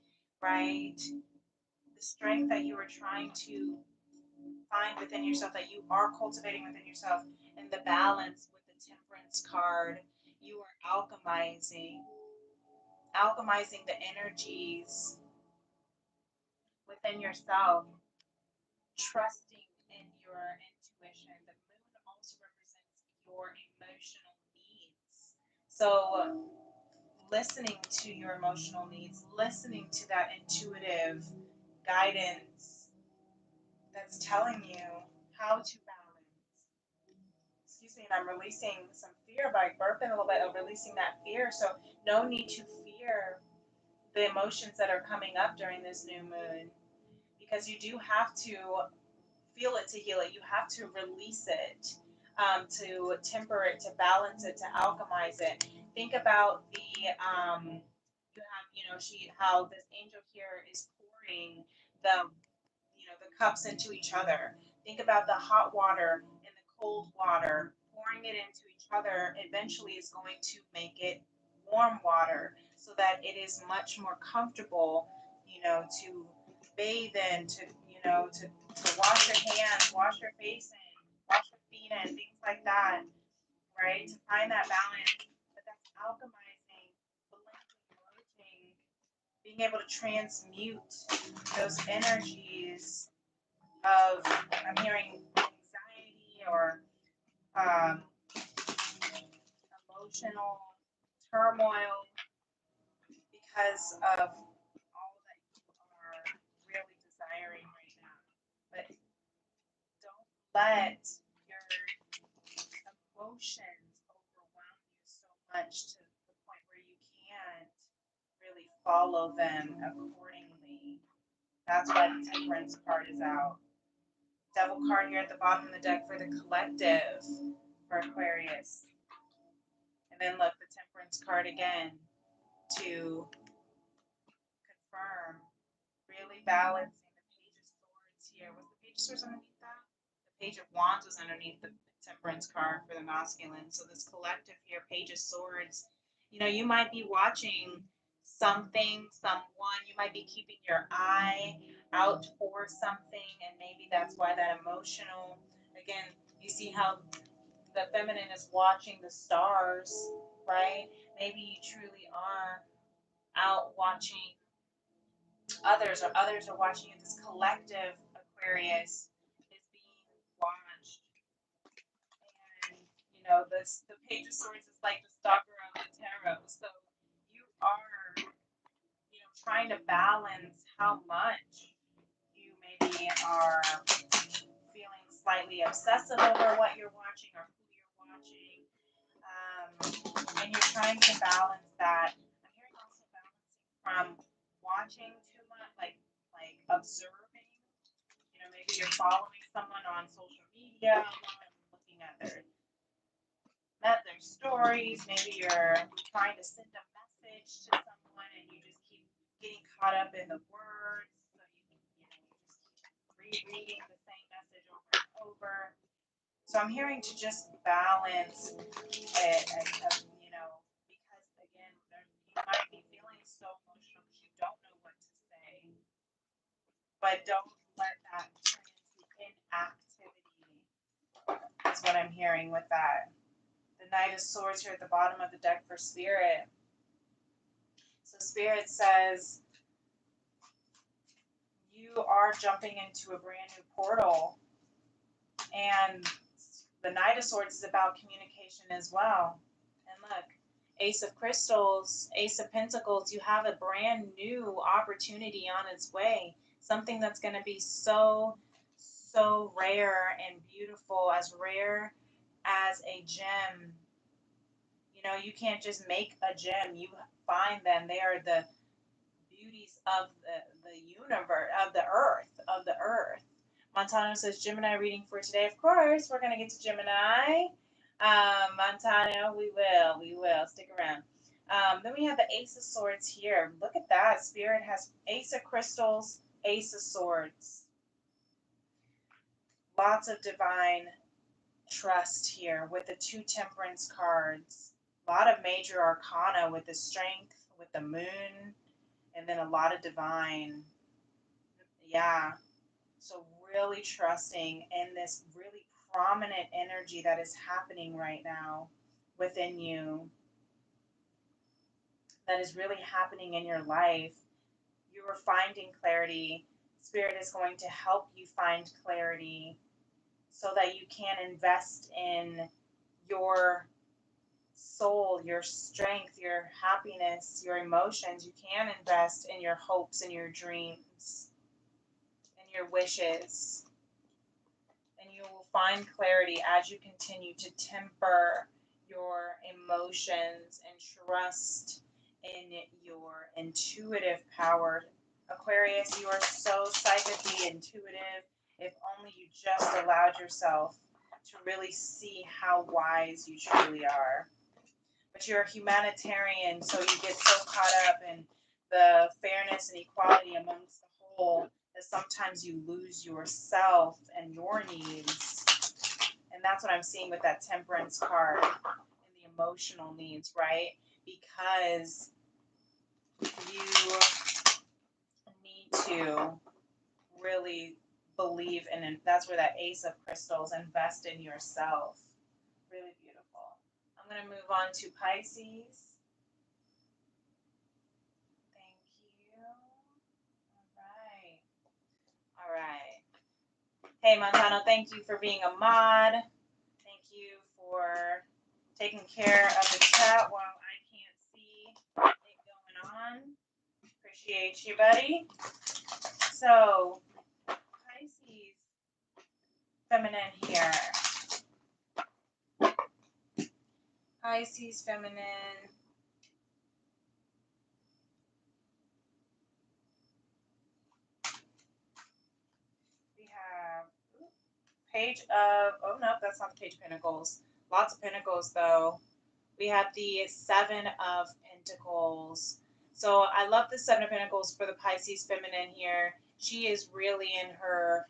right? The strength that you are trying to find within yourself, that you are cultivating within yourself, and the balance with the Temperance card. You are alchemizing alchemizing the energies within yourself, trusting in your intuition. The moon also represents your emotional needs. So, listening to your emotional needs, listening to that intuitive guidance that's telling you how to balance. Excuse me, and I'm releasing some fear by burping a little bit of releasing that fear. So, no need to fear the emotions that are coming up during this new moon because you do have to feel it to heal it. You have to release it, to temper it, to balance it, to alchemize it. Think about you have, how this angel here is pouring the, the cups into each other. Think about the hot water and the cold water, pouring it into each other eventually is going to make it warm water so that it is much more comfortable, to bathe in, to wash your hands, wash your face in, wash your feet in, things like that, right? To find that balance. But that's alchemizing, blending, merging, being able to transmute those energies of, I'm hearing anxiety or um, emotional turmoil because of all that you are really desiring right now. But don't let your emotions overwhelm you so much to the point where you can't really follow them accordingly. That's why the Temperance card is out. Devil card here at the bottom of the deck for the collective for Aquarius. And then look, the Temperance card again to confirm, really balancing the Page of Swords here. Was the Page of Swords underneath that? The Page of Wands was underneath the Temperance card for the masculine. So this collective here, Page of Swords, you might be watching something, someone, you might be keeping your eye out for something, and maybe that's why that emotional, again, you see how the feminine is watching the stars, right? Maybe you truly are out watching others, or others are watching you. This collective Aquarius is being watched. And, the Page of Swords is like the stalker of the tarot. So you are, trying to balance how much you maybe are feeling slightly obsessive over what you're watching or who you're watching. And you're trying to balance that. I'm hearing also balancing from watching too much, like observing. Maybe you're following someone on social media, looking at their stories. Maybe you're trying to send a message to someone, and you just keep getting caught up in the words. So you just keep rereading the same message over and over. So I'm hearing to just balance it, because again, you might be feeling so emotional because you don't know what to say, but don't let that turn into inactivity. Is what I'm hearing with that. The Knight of Swords here at the bottom of the deck for Spirit. So Spirit says you are jumping into a brand new portal, and the Knight of Swords is about communication as well. And look, Ace of Crystals, Ace of Pentacles, you have a brand new opportunity on its way. Something that's going to be so, so rare and beautiful, as rare as a gem. You can't just make a gem. You find them. They are the beauties of the universe, of the earth. Montano says Gemini reading for today. Of course, we're going to get to Gemini. Montano, we will. Stick around. Then we have the Ace of Swords here. Look at that. Spirit has Ace of Crystals, Ace of Swords. Lots of divine trust here with the two Temperance cards. A lot of major arcana with the Strength, with the Moon, and then a lot of divine. Yeah. So really trusting in this really prominent energy that is happening right now within you. that is really happening in your life. You are finding clarity. Spirit is going to help you find clarity so that you can invest in your soul, your strength, your happiness, your emotions. You can invest in your hopes and your dreams and your wishes. And you will find clarity as you continue to temper your emotions and trust in your intuitive power. Aquarius, you are so psychically intuitive. If only you just allowed yourself to really see how wise you truly are. But you're a humanitarian, so you get so caught up in the fairness and equality amongst the whole that sometimes you lose yourself and your needs. And that's what I'm seeing with that temperance card and the emotional needs, right? Because you need to really believe in it. That's where that Ace of Crystals, invest in yourself. Really beautiful. I'm going to move on to Pisces. Thank you. All right. All right. Hey, Montano, thank you for being a mod. Thank you for taking care of the chat while I can't see it going on. Appreciate you, buddy. So, Pisces feminine here. Pisces feminine. We have page of, oh no, that's not the Page of Pentacles. Lots of Pentacles though. We have the Seven of Pentacles. So I love the Seven of Pentacles for the Pisces feminine here. She is really in her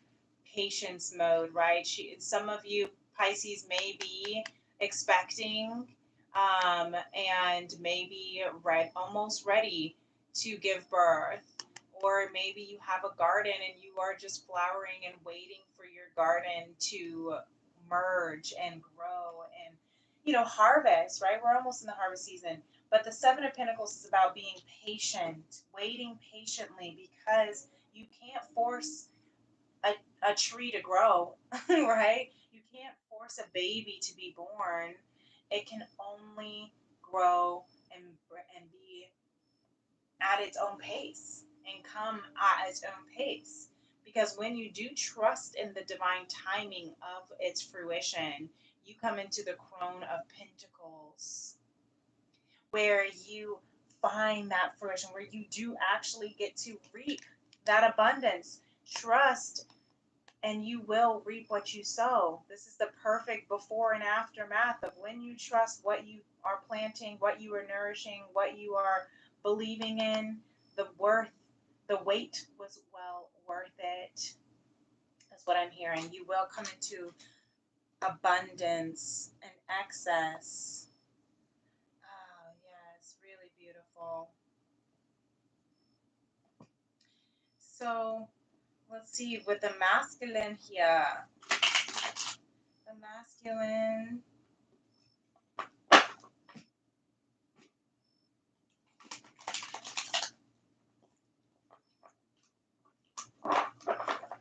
patience mode, right? Some of you Pisces may be expecting and maybe almost ready to give birth. Or maybe you have a garden and you are just flowering and waiting for your garden to merge and grow and harvest, right? We're almost in the harvest season. But the Seven of Pentacles is about being patient, waiting patiently, because you can't force a tree to grow, right? You can't force a baby to be born. It can only grow and be at its own pace and come at its own pace. Because when you do trust in the divine timing of its fruition, you come into the Crone of Pentacles, where you find that fruition, where you do actually get to reap that abundance. Trust, and you will reap what you sow. This is the perfect before and aftermath of when you trust what you are planting, what you are nourishing, what you are believing in. The wait was well worth it. That's what I'm hearing. You will come into abundance and excess. Oh, yes, really beautiful. So let's see with the masculine here. The masculine.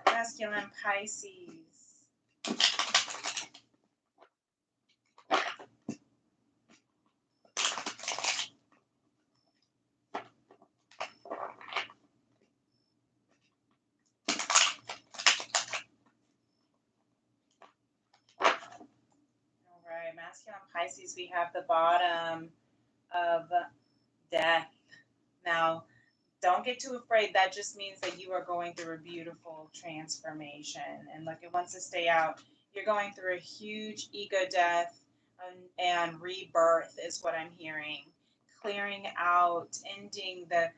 Masculine Pisces. All right, masculine Pisces, we have the bottom of death. Now, don't get too afraid. That just means that you are going through a beautiful transformation. And look, it wants to stay out. You're going through a huge ego death and rebirth is what I'm hearing. Clearing out, ending the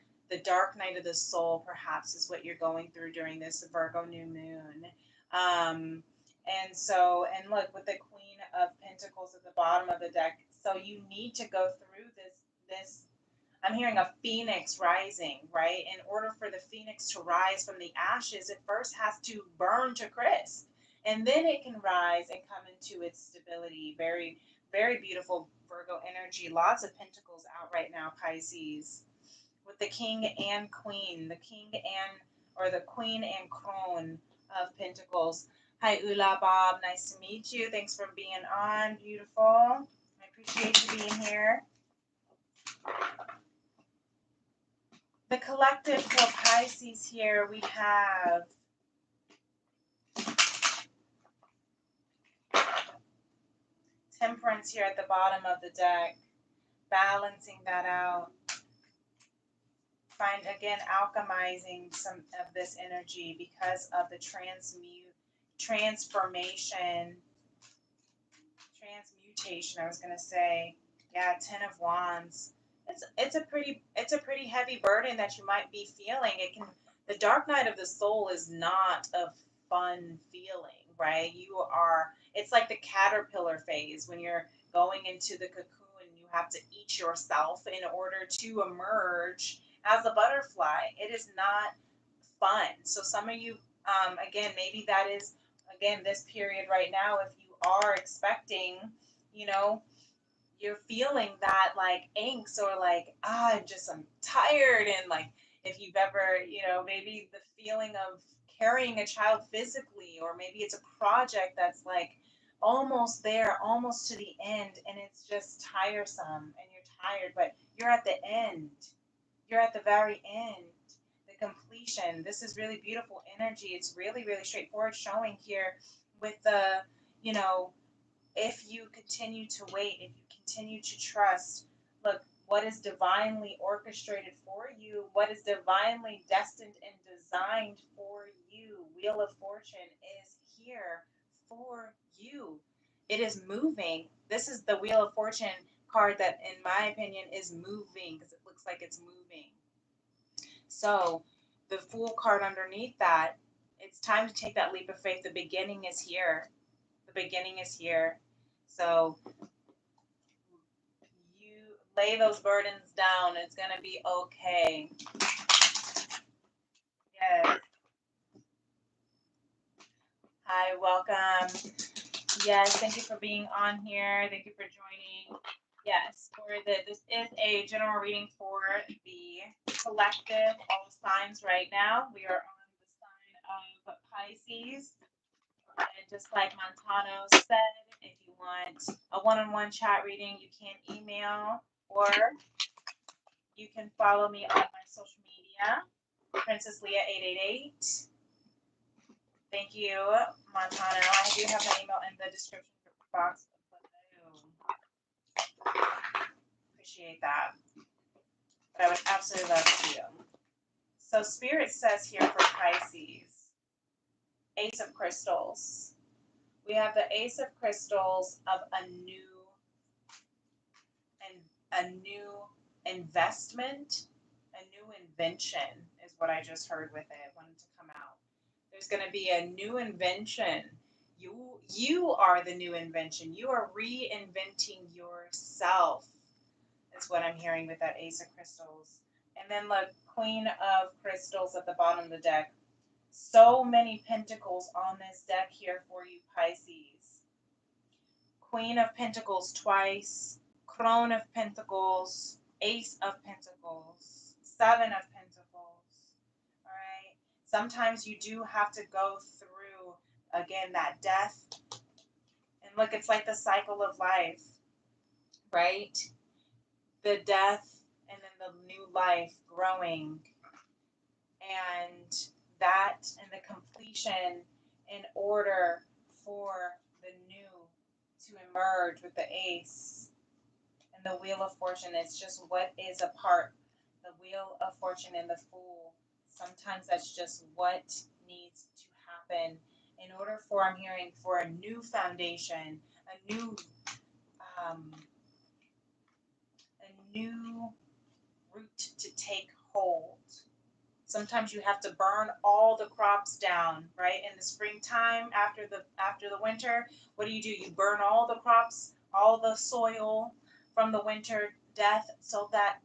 dark night of the soul, perhaps, is what you're going through during this Virgo new moon. And look, with the Queen of Pentacles at the bottom of the deck, so you need to go through this. I'm hearing a phoenix rising, right? In order for the phoenix to rise from the ashes, it first has to burn to crisp. And then it can rise and come into its stability. Very, very beautiful Virgo energy. Lots of pentacles out right now, Pisces. With the king and queen. The king and, or the queen and crone of pentacles. Hi, Ula Bob. Nice to meet you. Thanks for being on. Beautiful. I appreciate you being here. The collective for Pisces here, we have Temperance here at the bottom of the deck, balancing that out. Find, again, alchemizing some of this energy because of the transmutation, I was going to say. Yeah, Ten of Wands. It's a pretty heavy burden that you might be feeling. The dark night of the soul is not a fun feeling, right? It's like the caterpillar phase when you're going into the cocoon. You have to eat yourself in order to emerge as a butterfly. It is not fun. So some of you, again, maybe that is, again, this period right now, if you are expecting, you're feeling that like angst or like, I'm tired. And like, if you've ever, maybe the feeling of carrying a child physically, or maybe it's a project that's like almost there, almost to the end, and it's just tiresome and you're tired, but you're at the end. You're at the very end, the completion. This is really beautiful energy. It's really, really straightforward showing here with the, if you continue to wait, if you continue to trust, look, what is divinely orchestrated for you, what is divinely destined and designed for you, Wheel of Fortune is here for you. It is moving. This is the Wheel of Fortune card that, in my opinion, is moving because it looks like it's moving. So the Fool card underneath that, it's time to take that leap of faith. The beginning is here. The beginning is here. So you lay those burdens down. It's going to be okay. Yes. Hi, welcome. Yes, thank you for being on here. Thank you for joining. Yes, this is a general reading for the collective, all signs right now. We are on the sign of Pisces. And just like Montano said, if you want a one-on-one chat reading, you can email, or you can follow me on my social media, Princess Leah 888. Thank you, Montano. I do have my email in the description box below. Appreciate that. But I would absolutely love to. So Spirit says here for Pisces, Ace of Crystals. We have the Ace of Crystals of a new investment, a new invention is what I just heard with it. Wanted to come out. There's going to be a new invention. You are the new invention. You are reinventing yourself, is what I'm hearing with that Ace of Crystals. And then look, Queen of Crystals at the bottom of the deck. So many pentacles on this deck here for you, Pisces. Queen of Pentacles twice, Crone of Pentacles, Ace of Pentacles, Seven of Pentacles. All right. Sometimes you do have to go through, again, that death. And look, it's like the cycle of life, right? The death and then the new life growing. And that and the completion in order for the new to emerge with the Ace. And the Wheel of Fortune is just what is a part. The Wheel of Fortune and the Fool. Sometimes that's just what needs to happen in order for, I'm hearing, for a new foundation, a new root to take hold. Sometimes you have to burn all the crops down, right? In the springtime, after the winter, what do? You burn all the crops, all the soil from the winter death, so that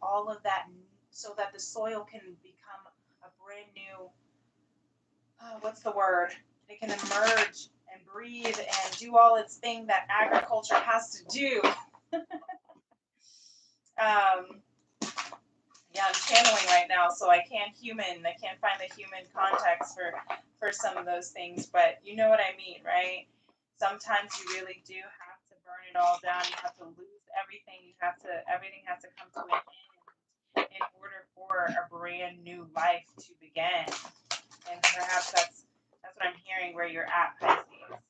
the soil can become a brand new, what's the word? It can emerge and breathe and do all its thing that agriculture has to do. Yeah, I'm channeling right now, so I can't find the human context for some of those things, but you know what I mean, right? Sometimes you really do have to burn it all down. You have to lose everything. Everything has to come to an end in order for a brand new life to begin. And perhaps that's what I'm hearing where you're at, Pisces.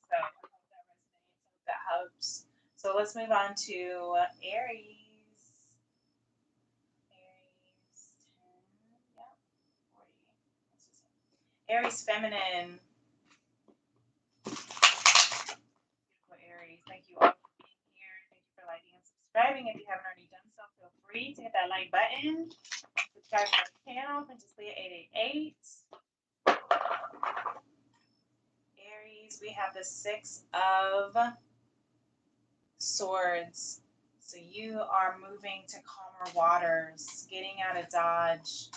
So I hope that resonates. I hope that helps. So let's move on to Aries. Aries feminine. Beautiful Aries. Thank you all for being here. Thank you for liking and subscribing. If you haven't already done so, feel free to hit that like button. Subscribe to my channel, Princess Leah 888. Aries, we have the Six of Swords. So you are moving to calmer waters, getting out of Dodge.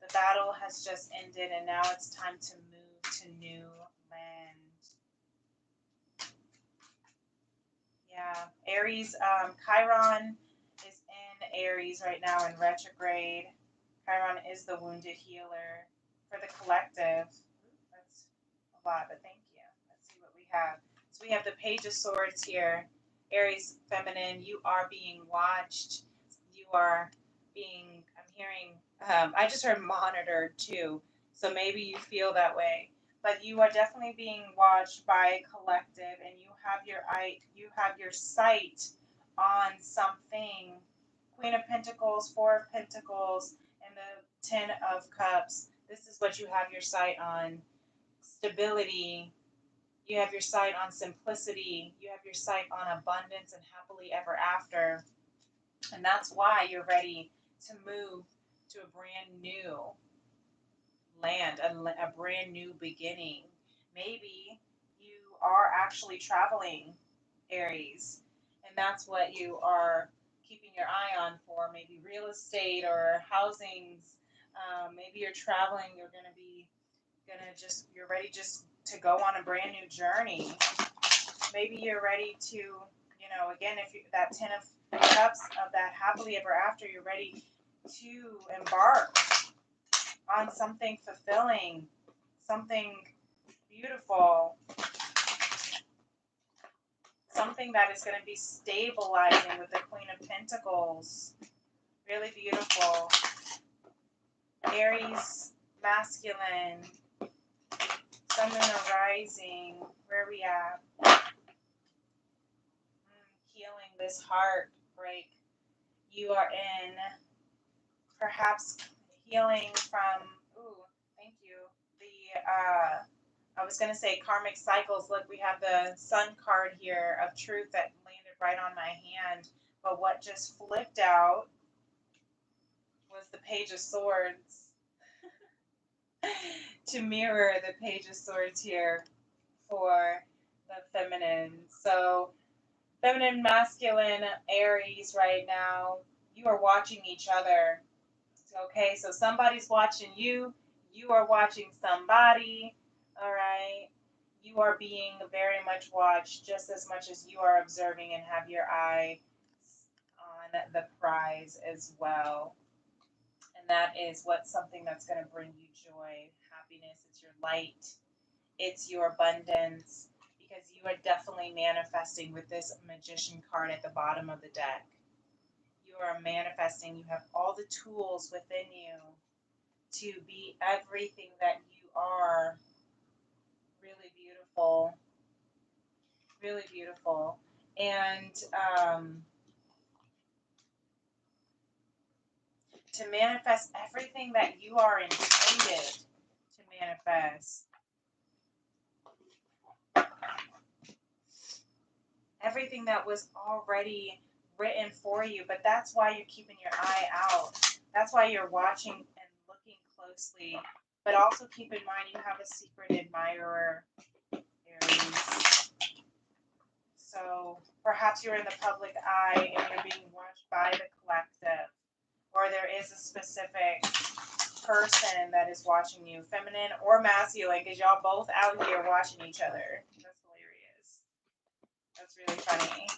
The battle has just ended and now it's time to move to new land. Yeah, Aries, Chiron is in Aries right now in retrograde. Chiron is the wounded healer for the collective. That's a lot, but thank you. Let's see what we have. So we have the Page of Swords here. Aries feminine, you are being watched. You are being, I'm hearing, I just heard monitored too. So maybe you feel that way. But you are definitely being watched by a collective, and you have your sight on something. Queen of Pentacles, Four of Pentacles, and the Ten of Cups. This is what you have your sight on. Stability. You have your sight on simplicity. You have your sight on abundance and happily ever after. And that's why you're ready to move to a brand new land, a brand new beginning. Maybe you are actually traveling, Aries, and that's what you are keeping your eye on for. Maybe real estate or housings. Maybe you're traveling. You're ready just to go on a brand new journey. Maybe you're ready to, again, if you that Ten of Cups of that happily ever after, you're ready to embark on something fulfilling, something beautiful, something that is going to be stabilizing with the Queen of Pentacles. Really beautiful. Aries, masculine, Sun and rising. Where are we at? Healing this heartbreak. You are in perhaps healing from, thank you, I was going to say karmic cycles. Look, we have the Sun card here of truth that landed right on my hand. But what just flipped out was the Page of Swords to mirror the Page of Swords here for the feminine. So feminine, masculine, Aries right now, you are watching each other. Okay, so somebody's watching you. You are watching somebody. All right. You are being very much watched just as much as you are observing and have your eye on the prize as well. And that is something that's going to bring you joy, happiness. It's your light. It's your abundance, because you are definitely manifesting with this Magician card at the bottom of the deck. You are manifesting. You have all the tools within you to be everything that you are. Really beautiful. Really beautiful. And to manifest everything that you are intended to manifest. Everything that was already written for you, but that's why you're keeping your eye out. That's why you're watching and looking closely. But also keep in mind you have a secret admirer, Aries. So perhaps you're in the public eye and you're being watched by the collective, or there is a specific person that is watching you, feminine or masculine, because y'all both out here watching each other. That's hilarious. That's really funny.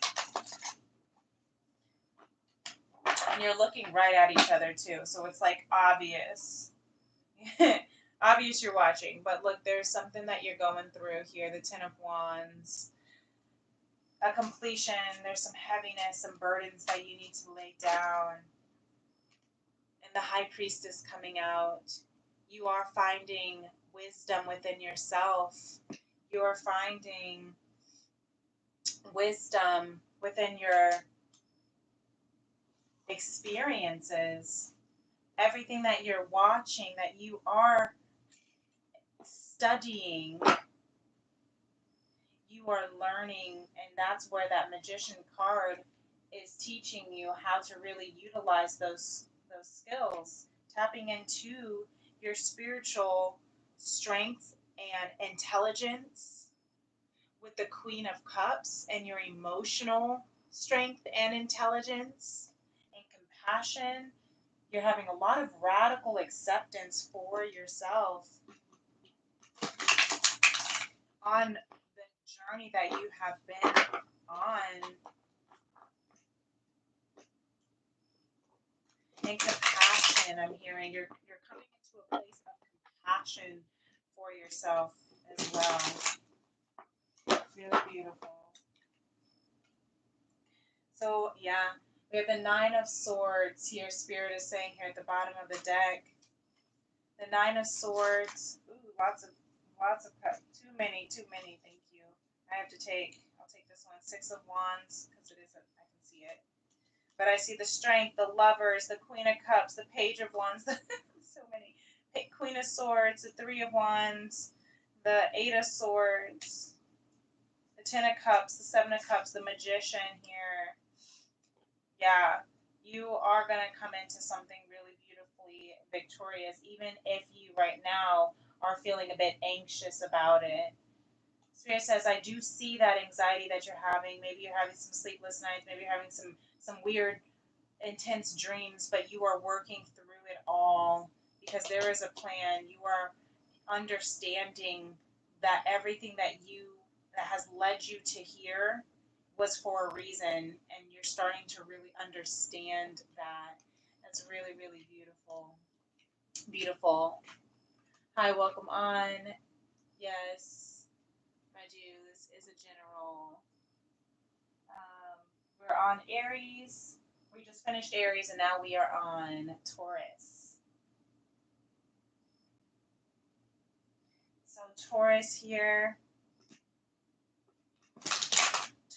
And you're looking right at each other too, so it's like obvious. Obvious you're watching, but look, there's something that you're going through here. The Ten of Wands, a completion. There's some heaviness, some burdens that you need to lay down. And the High Priestess coming out. You are finding wisdom within yourself. You're finding wisdom within your experiences. Everything that you're watching, that you are studying, you are learning, and that's where that Magician card is teaching you how to really utilize those skills, tapping into your spiritual strength and intelligence with the Queen of Cups, and your emotional strength and intelligence and compassion. You're having a lot of radical acceptance for yourself on the journey that you have been on. And compassion, I'm hearing you're coming into a place of compassion for yourself as well. Really beautiful. So yeah, we have the Nine of Swords here. Spirit is saying here at the bottom of the deck. The Nine of Swords. Ooh, lots of too many. Thank you. I'll take this one. Six of Wands, because it isn't, I can see it. But I see the Strength, the Lovers, the Queen of Cups, the Page of Wands, so many. Queen of Swords, the Three of Wands, the Eight of Swords, the Ten of Cups, the Seven of Cups, the Magician here. Yeah, you are going to come into something really beautifully victorious, even if you right now are feeling a bit anxious about it. Spirit says, I do see that anxiety that you're having. Maybe you're having some sleepless nights. Maybe you're having some weird, intense dreams, but you are working through it all because there is a plan. You are understanding that everything that has led you to here was for a reason, and you're starting to really understand that. That's really, really beautiful. Beautiful. Hi, welcome on. Yes, I do. This is a general. We're on Aries. We just finished Aries, and now we are on Taurus. So Taurus here.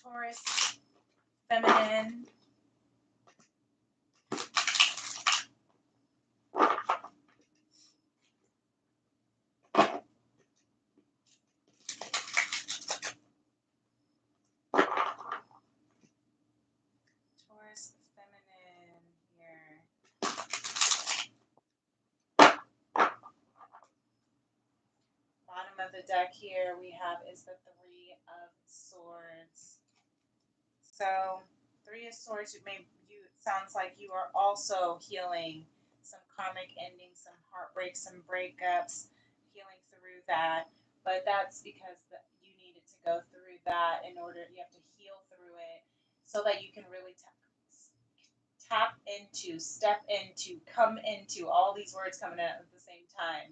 Taurus, feminine. Taurus, feminine here. Bottom of the deck here we have is the Three of Swords. So Three of Swords, sounds like you are also healing some karmic endings, some heartbreaks, some breakups, healing through that. But that's because you needed to go through that in order. You have to heal through it so that you can really tap into, step into, come into, all these words coming out at the same time.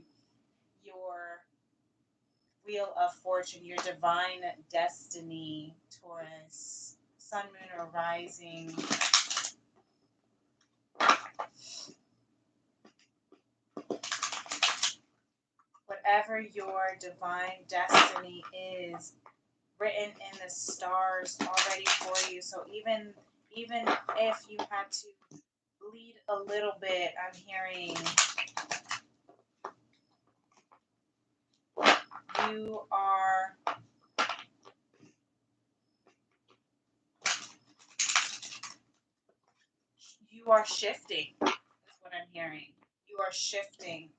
Your Wheel of Fortune, your divine destiny, Taurus. Sun, moon, or rising. Whatever your divine destiny is, written in the stars already for you. So even if you had to lead a little bit, I'm hearing you are shifting, is what I'm hearing. You are shifting.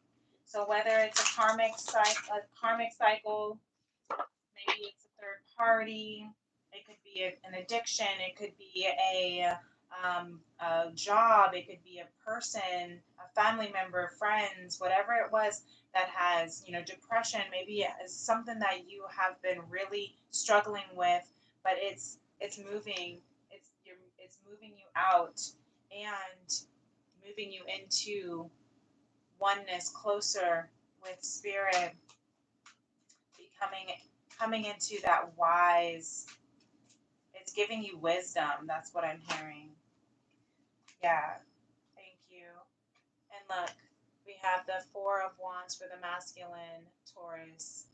So whether it's a karmic cycle, maybe it's a third party, it could be an addiction, it could be a job, it could be a person, a family member, friends, whatever it was that has, depression, maybe it's something that you have been really struggling with, but it's moving, it's moving you out and moving you into oneness, closer with spirit, coming into that wise. It's giving you wisdom. That's what I'm hearing. Yeah, thank you. And look, we have the Four of Wands for the masculine, Taurus.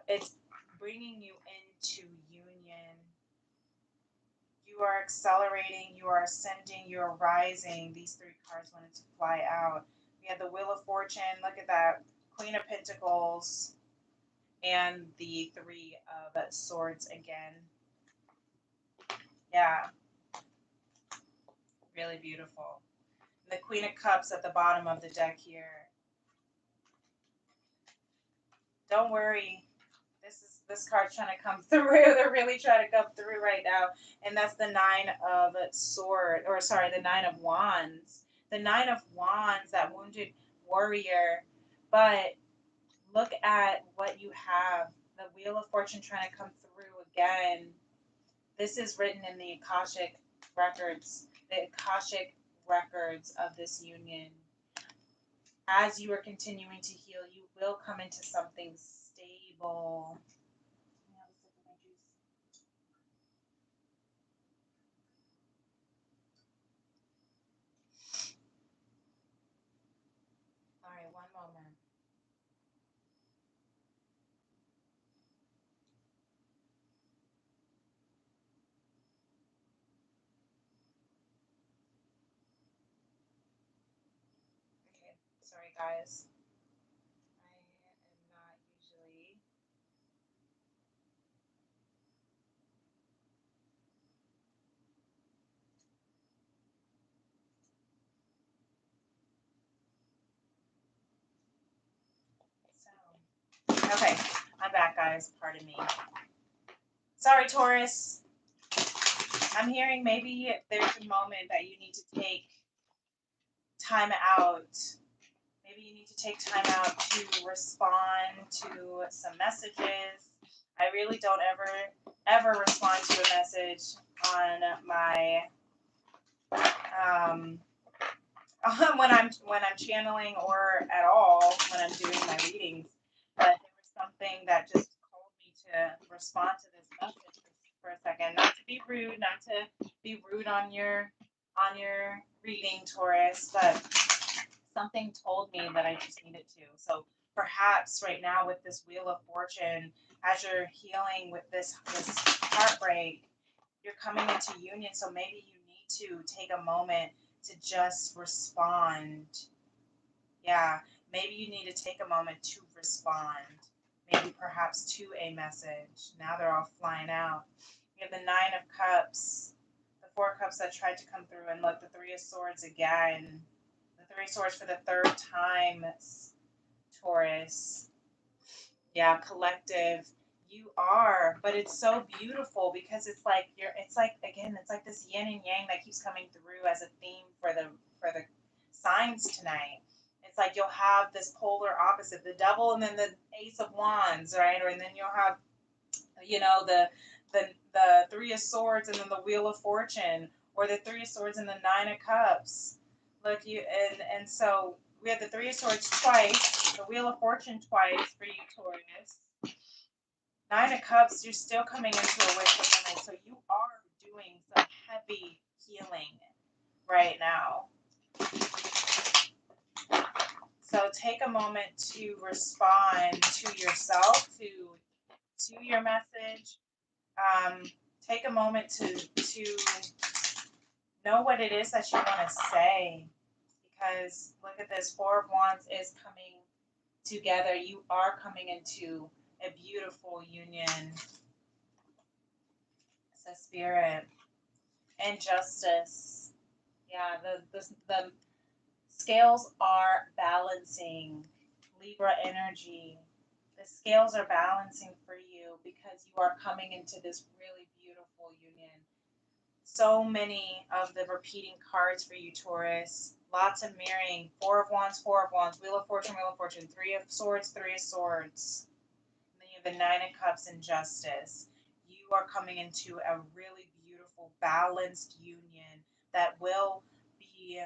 It's bringing you into union. You are accelerating, you are ascending, you are rising. These three cards wanted to fly out. We have the Wheel of Fortune. Look at that. Queen of Pentacles. And the Three of Swords again. Yeah. Really beautiful. And the Queen of Cups at the bottom of the deck here. Don't worry. This card's trying to come through. They're really trying to come through right now. And that's the Nine of Swords, or sorry, the Nine of Wands. The Nine of Wands, that wounded warrior. But look at what you have. The Wheel of Fortune trying to come through again. This is written in the Akashic records. The Akashic records of this union. As you are continuing to heal, you will come into something stable. All right, one moment. Okay, sorry guys. I am not usually. So, okay, I'm back, guys. Pardon me. Sorry, Taurus. I'm hearing maybe there's a moment that you need to take time out. Maybe you need to take time out to respond to some messages. I really don't ever respond to a message on my when I'm channeling, or at all when I'm doing my readings. But there was something that just called me to respond to this message for a second. Not to be rude on your reading, Taurus, but something told me that I just needed to. So perhaps right now with this Wheel of Fortune, as you're healing with this heartbreak, you're coming into union. So maybe you need to take a moment to just respond. Yeah, maybe you need to take a moment to respond. Maybe perhaps to a message. Now they're all flying out. We have the Nine of Cups, the Four of Cups that tried to come through, and look, the Three of Swords again. The Three of Swords for the third time, Taurus. Yeah, collective. You are, but it's so beautiful because it's like it's like this yin and yang that keeps coming through as a theme for the signs tonight. It's like you'll have this polar opposite, the Devil and then the Ace of Wands, right? Or and then you'll have, you know, the Three of Swords and then the Wheel of Fortune, or the Three of Swords and the Nine of Cups. Look, and so we have the Three of Swords twice, the Wheel of Fortune twice for you, Taurus. Nine of Cups, you're still coming into a wish fulfillment, so you are doing some heavy healing right now. So take a moment to respond to yourself, to your message. Take a moment to know what it is that you want to say, because look at this, Four of Wands is coming together. You are coming into a beautiful union. It's a spirit and justice. Yeah, the scales are balancing. Libra energy. The scales are balancing for you because you are coming into this really beautiful union. So many of the repeating cards for you, Taurus. Lots of mirroring. Four of Wands, Wheel of Fortune, Three of Swords, Three of Swords. And then you have the Nine of Cups and Justice. You are coming into a really beautiful, balanced union that will be be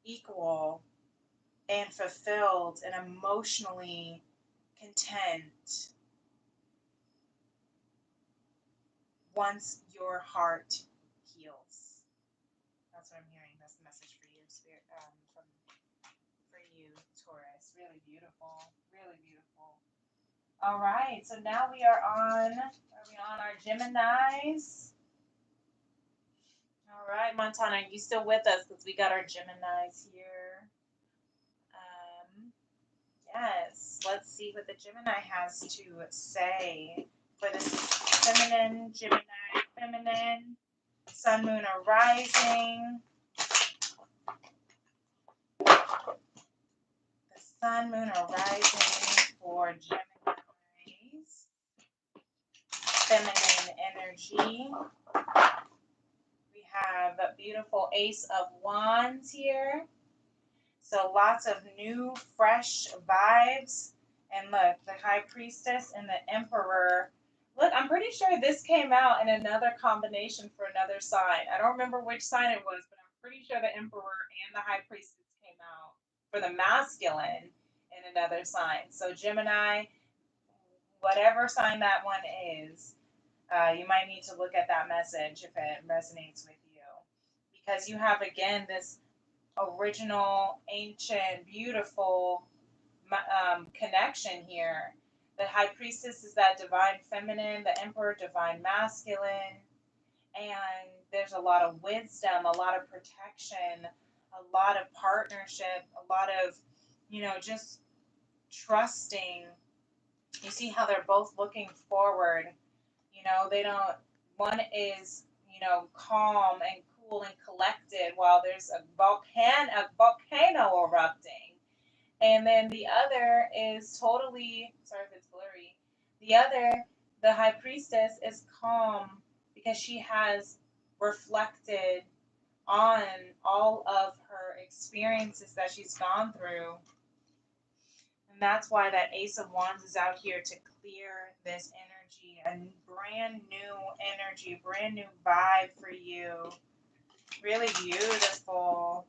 equal and fulfilled and emotionally content once your heart heals. That's what I'm hearing. That's the message for you, Spirit, for you, Taurus. Really beautiful. Really beautiful. All right. So now we are on our Geminis? All right, Montana, are you still with us? Because we got our Geminis here. Yes. Let's see what the Gemini has to say for this feminine, Gemini, feminine, sun, moon, or rising. The sun, moon, or rising for Geminis. Feminine energy. We have a beautiful Ace of Wands here. So lots of new, fresh vibes. And look, the High Priestess and the Emperor. Look, I'm pretty sure this came out in another combination for another sign. I don't remember which sign it was, but I'm pretty sure the Emperor and the High Priestess came out for the masculine in another sign. So Gemini, whatever sign that one is, you might need to look at that message if it resonates with you. Because you have, again, this original, ancient, beautiful connection here. The High Priestess is that divine feminine, the Emperor, divine masculine, and there's a lot of wisdom, a lot of protection, a lot of partnership, a lot of, just trusting. You see how they're both looking forward. They don't, one is, calm and cool and collected while there's a volcano erupting. And then the other is totally, sorry if it's blurry, the High Priestess is calm because she has reflected on all of her experiences that she's gone through. And that's why that Ace of Wands is out here to clear this energy, a brand new energy, brand new vibe for you. Really beautiful.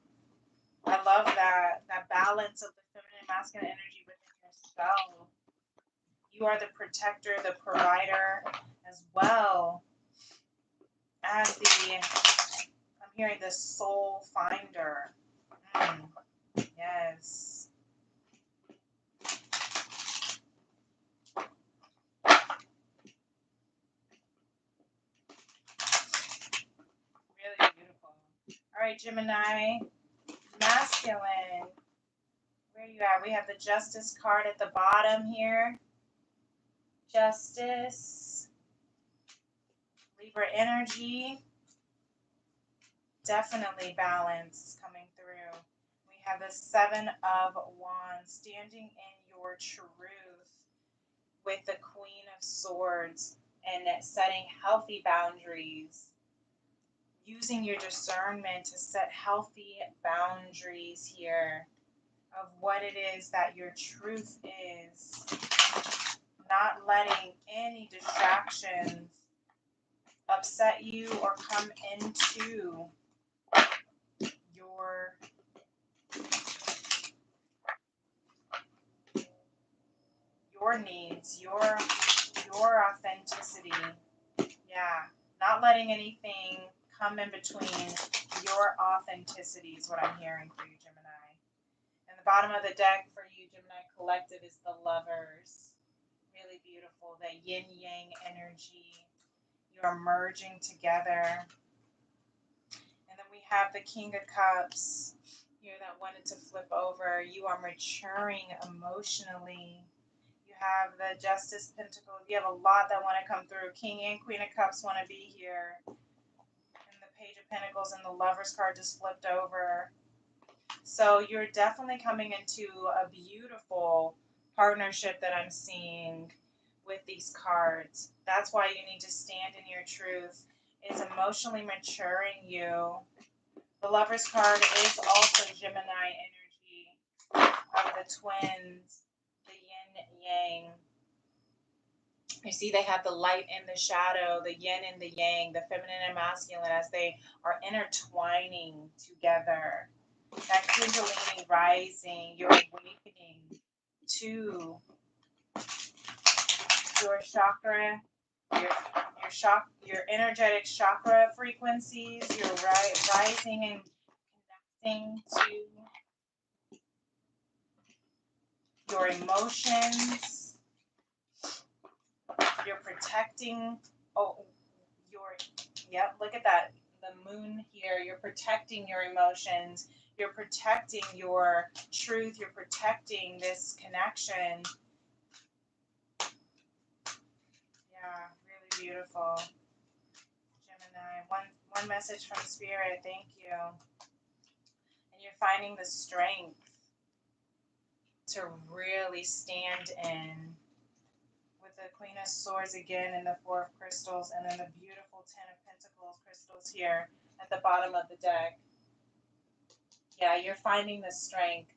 I love that balance of the feminine and masculine energy within yourself. You are the protector, the provider, as well as I'm hearing the soul finder. Yes. Really beautiful. All right, Gemini, masculine. Where are you at? We have the Justice card at the bottom here. Justice. Libra energy. Definitely balance coming through. We have the Seven of Wands, standing in your truth with the Queen of Swords and setting healthy boundaries. Using your discernment to set healthy boundaries here of what it is that your truth is. Not letting any distractions upset you or come into your needs, your authenticity. Yeah, not letting anything come in between your authenticity is what I'm hearing for you, Gemini. And the bottom of the deck for you, Gemini Collective, is the Lovers. Really beautiful, the yin-yang energy. You're merging together. And then we have the King of Cups here that wanted to flip over. You are maturing emotionally. You have the Justice Pentacles. You have a lot that want to come through. King and Queen of Cups want to be here. And the Page of Pentacles and the Lovers card just flipped over. So you're definitely coming into a beautiful partnership that I'm seeing with these cards. That's why you need to stand in your truth. It's emotionally maturing you. The Lovers card is also Gemini energy of the twins, the yin yang. You see, they have the light and the shadow, the yin and the yang, the feminine and masculine as they are intertwining together. That Kundalini rising, you're awakening to your chakra, your energetic chakra frequencies. You're rising and connecting to your emotions. You're protecting, yep, look at that. The moon here, you're protecting your emotions. You're protecting your truth. You're protecting this connection. Yeah, really beautiful. Gemini, one message from Spirit. Thank you. And you're finding the strength to really stand in with the Queen of Swords again and the Four of Crystals, and then the beautiful Ten of Pentacles crystals here at the bottom of the deck. Yeah, you're finding the strength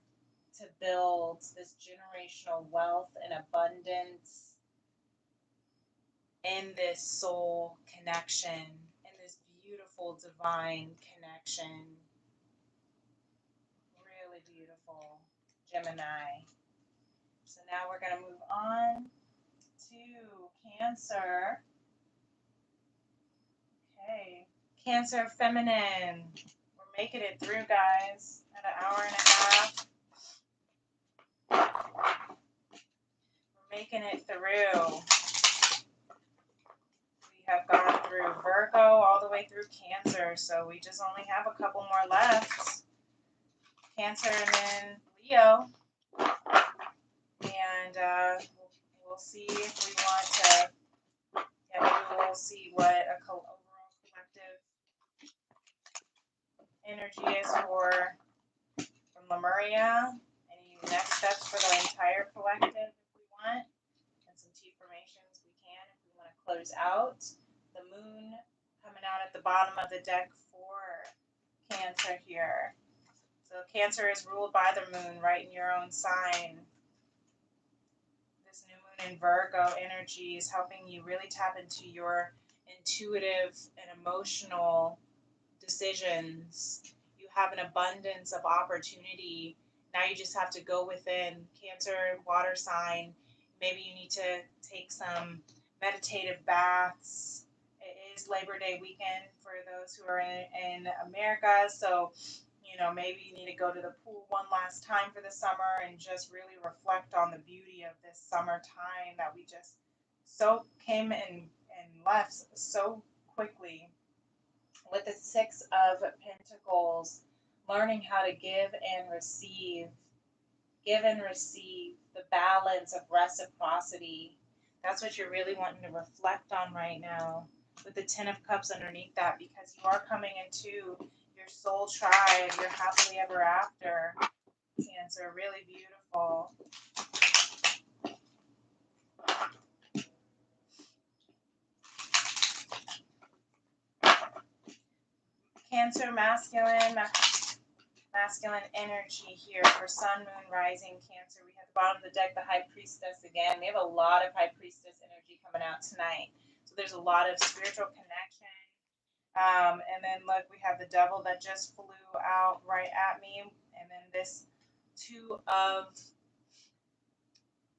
to build this generational wealth and abundance in this soul connection, in this beautiful divine connection. Really beautiful, Gemini. So now we're going to move on to Cancer. Okay, Cancer feminine. We're making it through, guys, at an hour and a half. We're making it through. We have gone through Virgo all the way through Cancer, so we just only have a couple more left. Cancer and then Leo. And we'll see if we want to, yeah, maybe we'll see what a overall collective energy is from Lemuria. Any next steps for the entire collective if we want. And some T formations we can if we want to close out. The moon coming out at the bottom of the deck for Cancer here. So Cancer is ruled by the moon right in your own sign. This new moon in Virgo energy is helping you really tap into your intuitive and emotional decisions. You have an abundance of opportunity. Now you just have to go within. Cancer, water sign. Maybe you need to take some meditative baths. It is Labor Day weekend for those who are in America. So, you know, maybe you need to go to the pool one last time for the summer and just really reflect on the beauty of this summertime that we just so came and left so quickly. With the Six of Pentacles, learning how to give and receive. Give and receive, the balance of reciprocity. That's what you're really wanting to reflect on right now. With the Ten of Cups underneath that, because you are coming into your soul tribe, your happily ever after. Cancer, really beautiful. Cancer, masculine energy here for Sun, Moon, Rising, Cancer. We have the bottom of the deck, the High Priestess again. We have a lot of High Priestess energy coming out tonight. So there's a lot of spiritual connection. And then look, we have the Devil that just flew out right at me. And then this Two of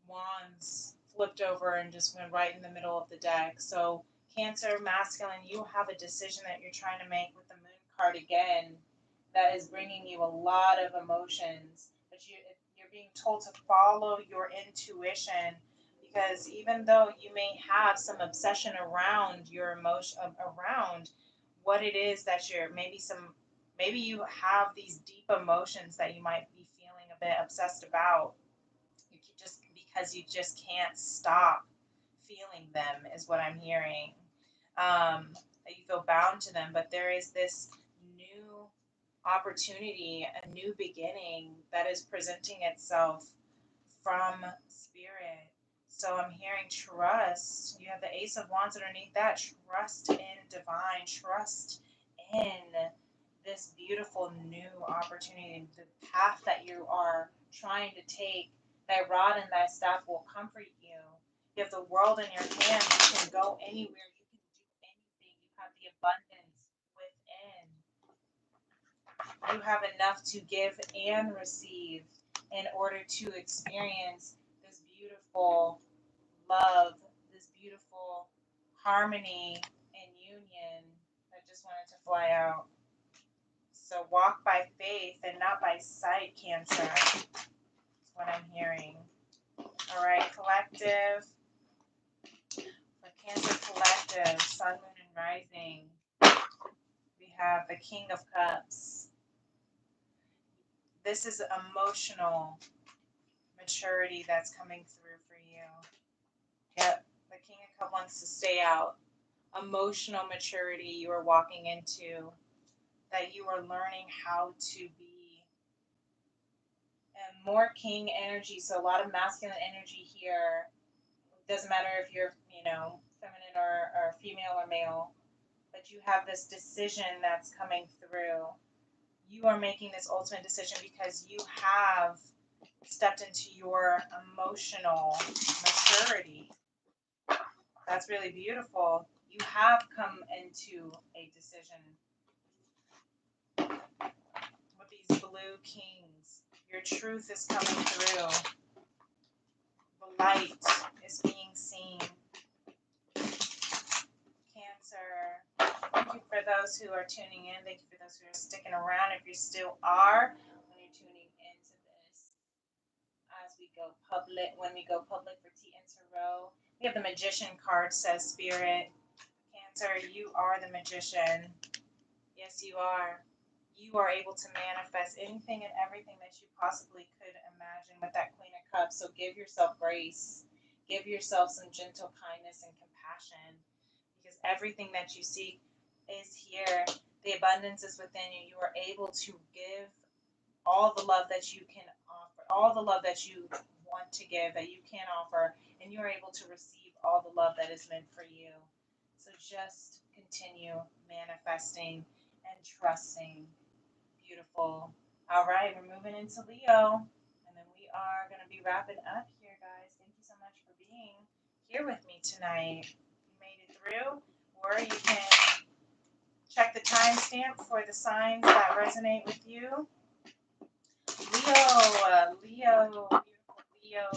Wands flipped over and just went right in the middle of the deck. So Cancer, masculine, you have a decision that you're trying to make with the Moon card again that is bringing you a lot of emotions. But you're being told to follow your intuition, because even though you may have some obsession around your emotion, around what it is that you're, maybe you have these deep emotions that you might be feeling a bit obsessed about. You just because you just can't stop feeling them is what I'm hearing. That you feel bound to them, but there is this new opportunity, a new beginning that is presenting itself from Spirit. So I'm hearing trust. You have the Ace of Wands underneath that. Trust in divine. Trust in this beautiful new opportunity. The path that you are trying to take, thy rod and thy staff will comfort you. You have the world in your hands. You can go anywhere. You can do anything. You have the abundance within. You have enough to give and receive in order to experience this beautiful love, this beautiful harmony and union that just wanted to fly out. So walk by faith and not by sight, Cancer. That's what I'm hearing. All right, collective. For Cancer collective, sun, moon, and rising, we have the King of Cups. This is emotional maturity that's coming through for you. Yep, the King of Cups wants to stay out. Emotional maturity you are walking into, that you are learning how to be. And more king energy, so a lot of masculine energy here. It doesn't matter if you're, feminine or female or male, but you have this decision that's coming through. You are making this ultimate decision because you have stepped into your emotional maturity. That's really beautiful. You have come into a decision. With these blue kings, your truth is coming through. The light is being seen. Cancer, thank you for those who are tuning in. Thank you for those who are sticking around. If you still are, when you're tuning into this, as we go public, when we go public for Tea and Tarot, we have the Magician card, says Spirit. Cancer, you are the magician. Yes, you are. You are able to manifest anything and everything that you possibly could imagine with that Queen of Cups. So give yourself grace. Give yourself some gentle kindness and compassion, because everything that you seek is here. The abundance is within you. You are able to give all the love that you can offer, all the love that you want to give, that you can offer, and you are able to receive all the love that is meant for you. So just continue manifesting and trusting. Beautiful. All right, we're moving into Leo, and then we are going to be wrapping up here, guys. Thank you so much for being here with me tonight. You made it through, or you can check the timestamp for the signs that resonate with you. Leo, beautiful Leo,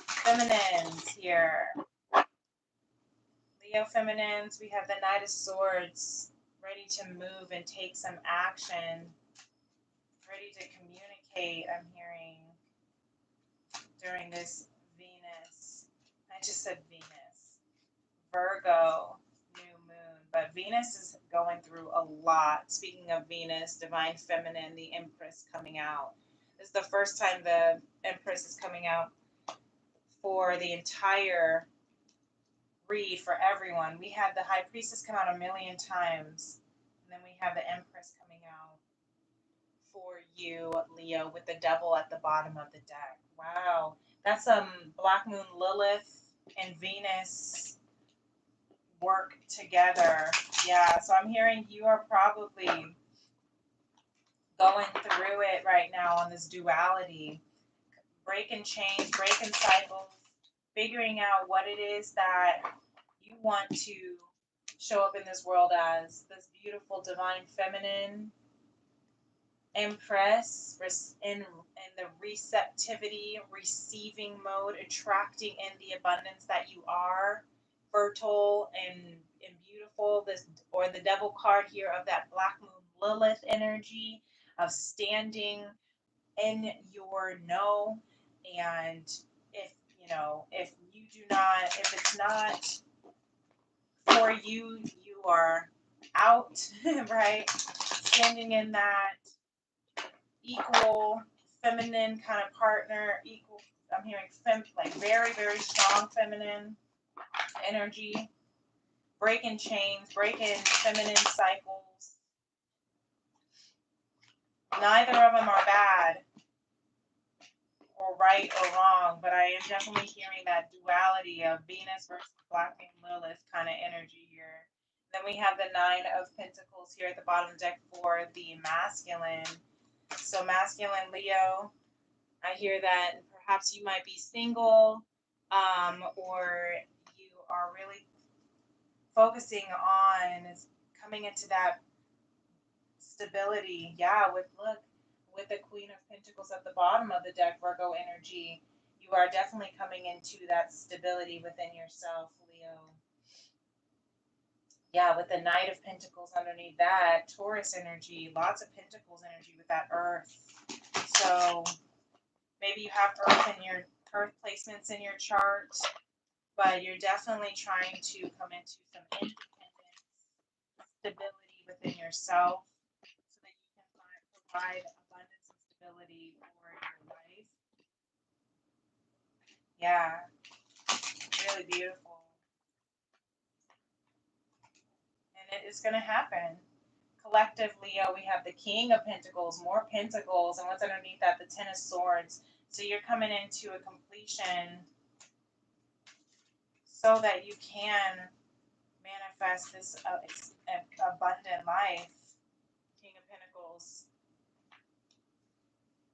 feminines here. Leo feminines, we have the Knight of Swords, ready to move and take some action, ready to communicate, I'm hearing, during this Venus. I just said Venus. Virgo, new moon. But Venus is going through a lot. Speaking of Venus, divine feminine, the Empress coming out. This is the first time the Empress is coming out for the entire read for everyone. We had the High Priestess come out a million times, and then we have the Empress coming out for you, Leo, with the Devil at the bottom of the deck. Wow, that's Black Moon Lilith and Venus work together. Yeah, so I'm hearing you are probably going through it right now on this duality, breaking chains, breaking cycles, figuring out what it is that you want to show up in this world as, this beautiful divine feminine Empress in the receptivity, receiving mode, attracting in the abundance that you are, fertile and beautiful. This, or the Devil card here of that Black Moon Lilith energy of standing in your no. And if you do not, if it's not for you, you are out, right? Standing in that equal feminine kind of partner, equal, I'm hearing like very, very strong feminine energy, breaking chains, breaking feminine cycles. Neither of them are bad or right or wrong, but I am definitely hearing that duality of Venus versus Black Moon Lilith kind of energy here. Then we have the Nine of Pentacles here at the bottom deck for the masculine. So masculine Leo, I hear that perhaps you might be single, or you are really focusing on coming into that stability. Yeah, with the Queen of Pentacles at the bottom of the deck, Virgo energy, you are definitely coming into that stability within yourself, Leo. Yeah, with the Knight of Pentacles underneath that, Taurus energy, lots of Pentacles energy with that Earth. So maybe you have Earth placements in your chart, but you're definitely trying to come into some independence, stability within yourself so that you can provide abundance and stability for your life. Yeah, really beautiful. And it is going to happen. Collective Leo, we have the King of Pentacles, more Pentacles, and what's underneath that? The Ten of Swords. So you're coming into a completion so that you can manifest this abundant life. King of Pentacles.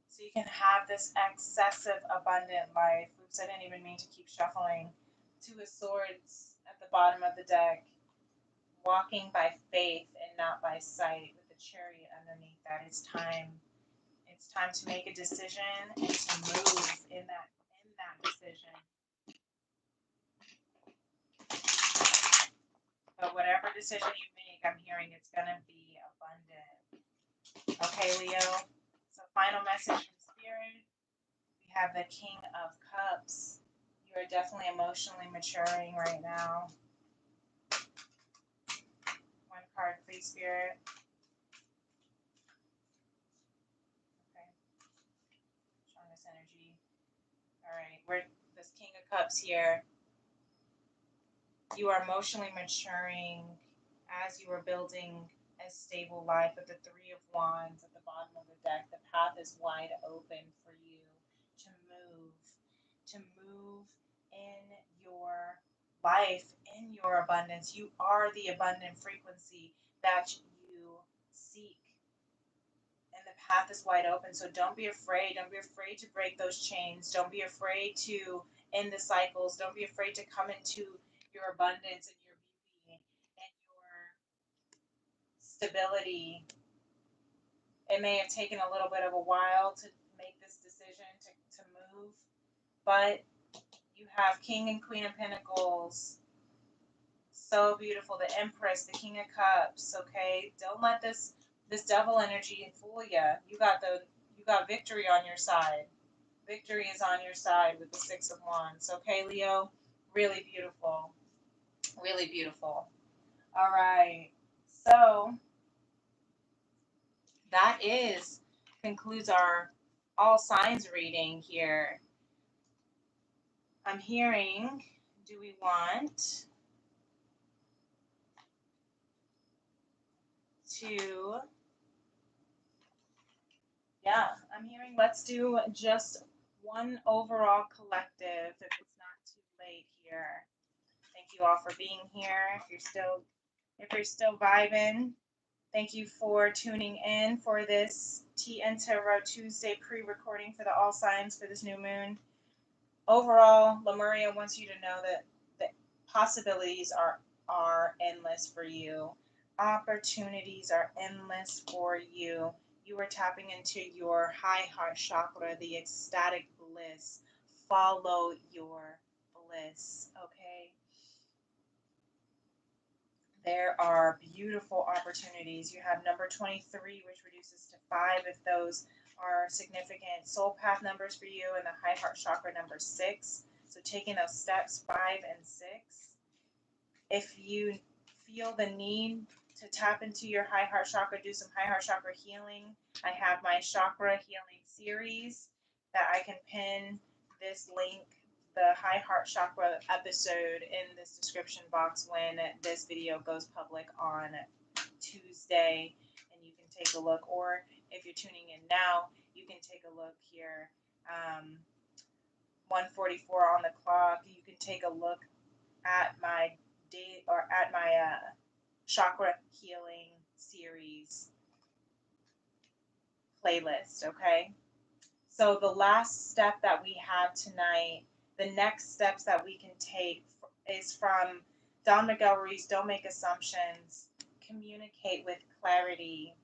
So you can have this excessive abundant life. Oops, I didn't even mean to keep shuffling. Two of Swords at the bottom of the deck. Walking by faith and not by sight with the Chariot underneath that. It's time. It's time to make a decision and to move in that decision. But whatever decision you make, I'm hearing it's going to be abundant. Okay, Leo. So final message from Spirit. We have the King of Cups. You are definitely emotionally maturing right now. One card, please, Spirit. Okay. Showing this energy. All right. We're this King of Cups here. You are emotionally maturing as you are building a stable life with the Three of Wands at the bottom of the deck. The path is wide open for you to move in your life, in your abundance. You are the abundant frequency that you seek. And the path is wide open. So don't be afraid. Don't be afraid to break those chains. Don't be afraid to end the cycles. Don't be afraid to come into your abundance and your beauty and your stability. It may have taken a little bit of a while to make this decision to move, but you have King and Queen of Pentacles. So beautiful. The Empress, the King of Cups. Okay, don't let this devil energy fool you. You got victory on your side. Victory is on your side with the Six of Wands. Okay, Leo? Really beautiful. Really beautiful. All right. So that concludes our all signs reading here. I'm hearing, do we want to, yeah, I'm hearing let's do just one overall collective if it's not too late here. Thank you all for being here. If you're still vibing, thank you for tuning in for this TN Tarot Tuesday pre-recording for the all signs for this new moon. Overall, Lemuria wants you to know that the possibilities are endless for you. Opportunities are endless for you. You are tapping into your high heart chakra, the ecstatic bliss. Follow your bliss, okay? There are beautiful opportunities. You have number 23, which reduces to 5 if those are significant soul path numbers for you, and the high heart chakra number 6. So taking those steps 5 and 6. If you feel the need to tap into your high heart chakra, do some high heart chakra healing, I have my chakra healing series that I can pin this link, the high heart chakra episode, in this description box when this video goes public on Tuesday, and you can take a look, or if you're tuning in now, you can take a look here. 1:44 on the clock. You can take a look at my day or at my chakra healing series playlist. Okay, so the last step that we have tonight The next steps that we can take is from Don Miguel Ruiz, Don't Make Assumptions, communicate with clarity,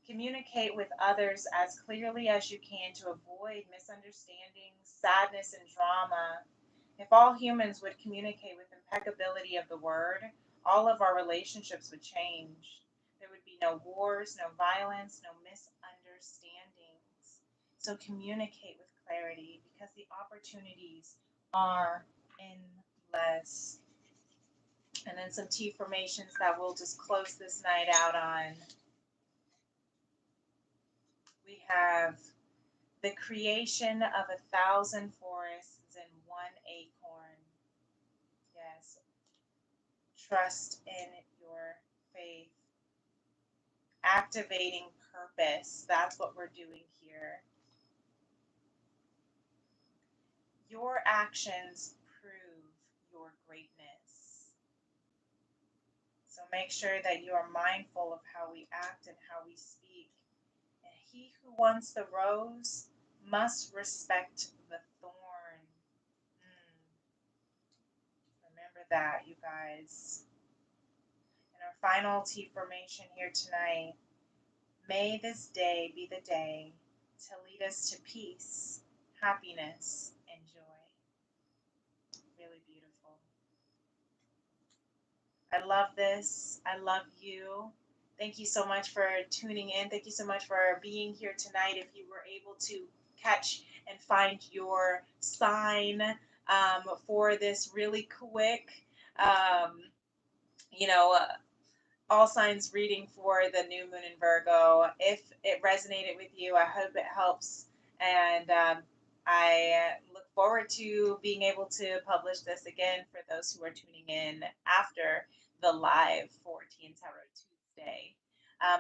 communicate with others as clearly as you can to avoid misunderstandings, sadness, and drama. If all humans would communicate with impeccability of the word, all of our relationships would change. There would be no wars, no violence, no misunderstandings. So communicate with clarity because the opportunities are endless. And then some T formations that we'll just close this night out on. We have the creation of 1,000 forests and one acorn. Yes, trust in your faith. Activating purpose. That's what we're doing here. Your actions prove your greatness. So make sure that you are mindful of how we act and how we speak. And he who wants the rose must respect the thorn. Remember that, you guys. And our final T formation here tonight. May this day be the day to lead us to peace, happiness, and joy. Really beautiful. I love this. I love you. Thank you so much for tuning in. Thank you so much for being here tonight. If you were able to catch and find your sign for this really quick, um, you know, all signs reading for the new moon in Virgo. If it resonated with you, I hope it helps. And I look forward to being able to publish this again for those who are tuning in after the live for Tea and Tarot Tuesday.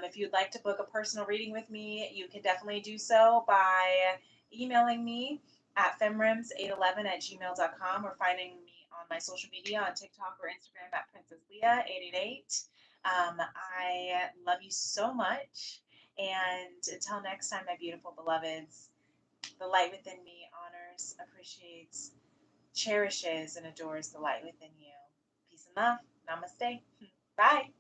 If you'd like to book a personal reading with me, you can definitely do so by emailing me at femrims811@gmail.com or finding me on my social media on TikTok or Instagram at PrincessLeah888. I love you so much. And until next time, my beautiful beloveds, the light within me honors, appreciates, cherishes, and adores the light within you. Peace and love. Namaste. Bye.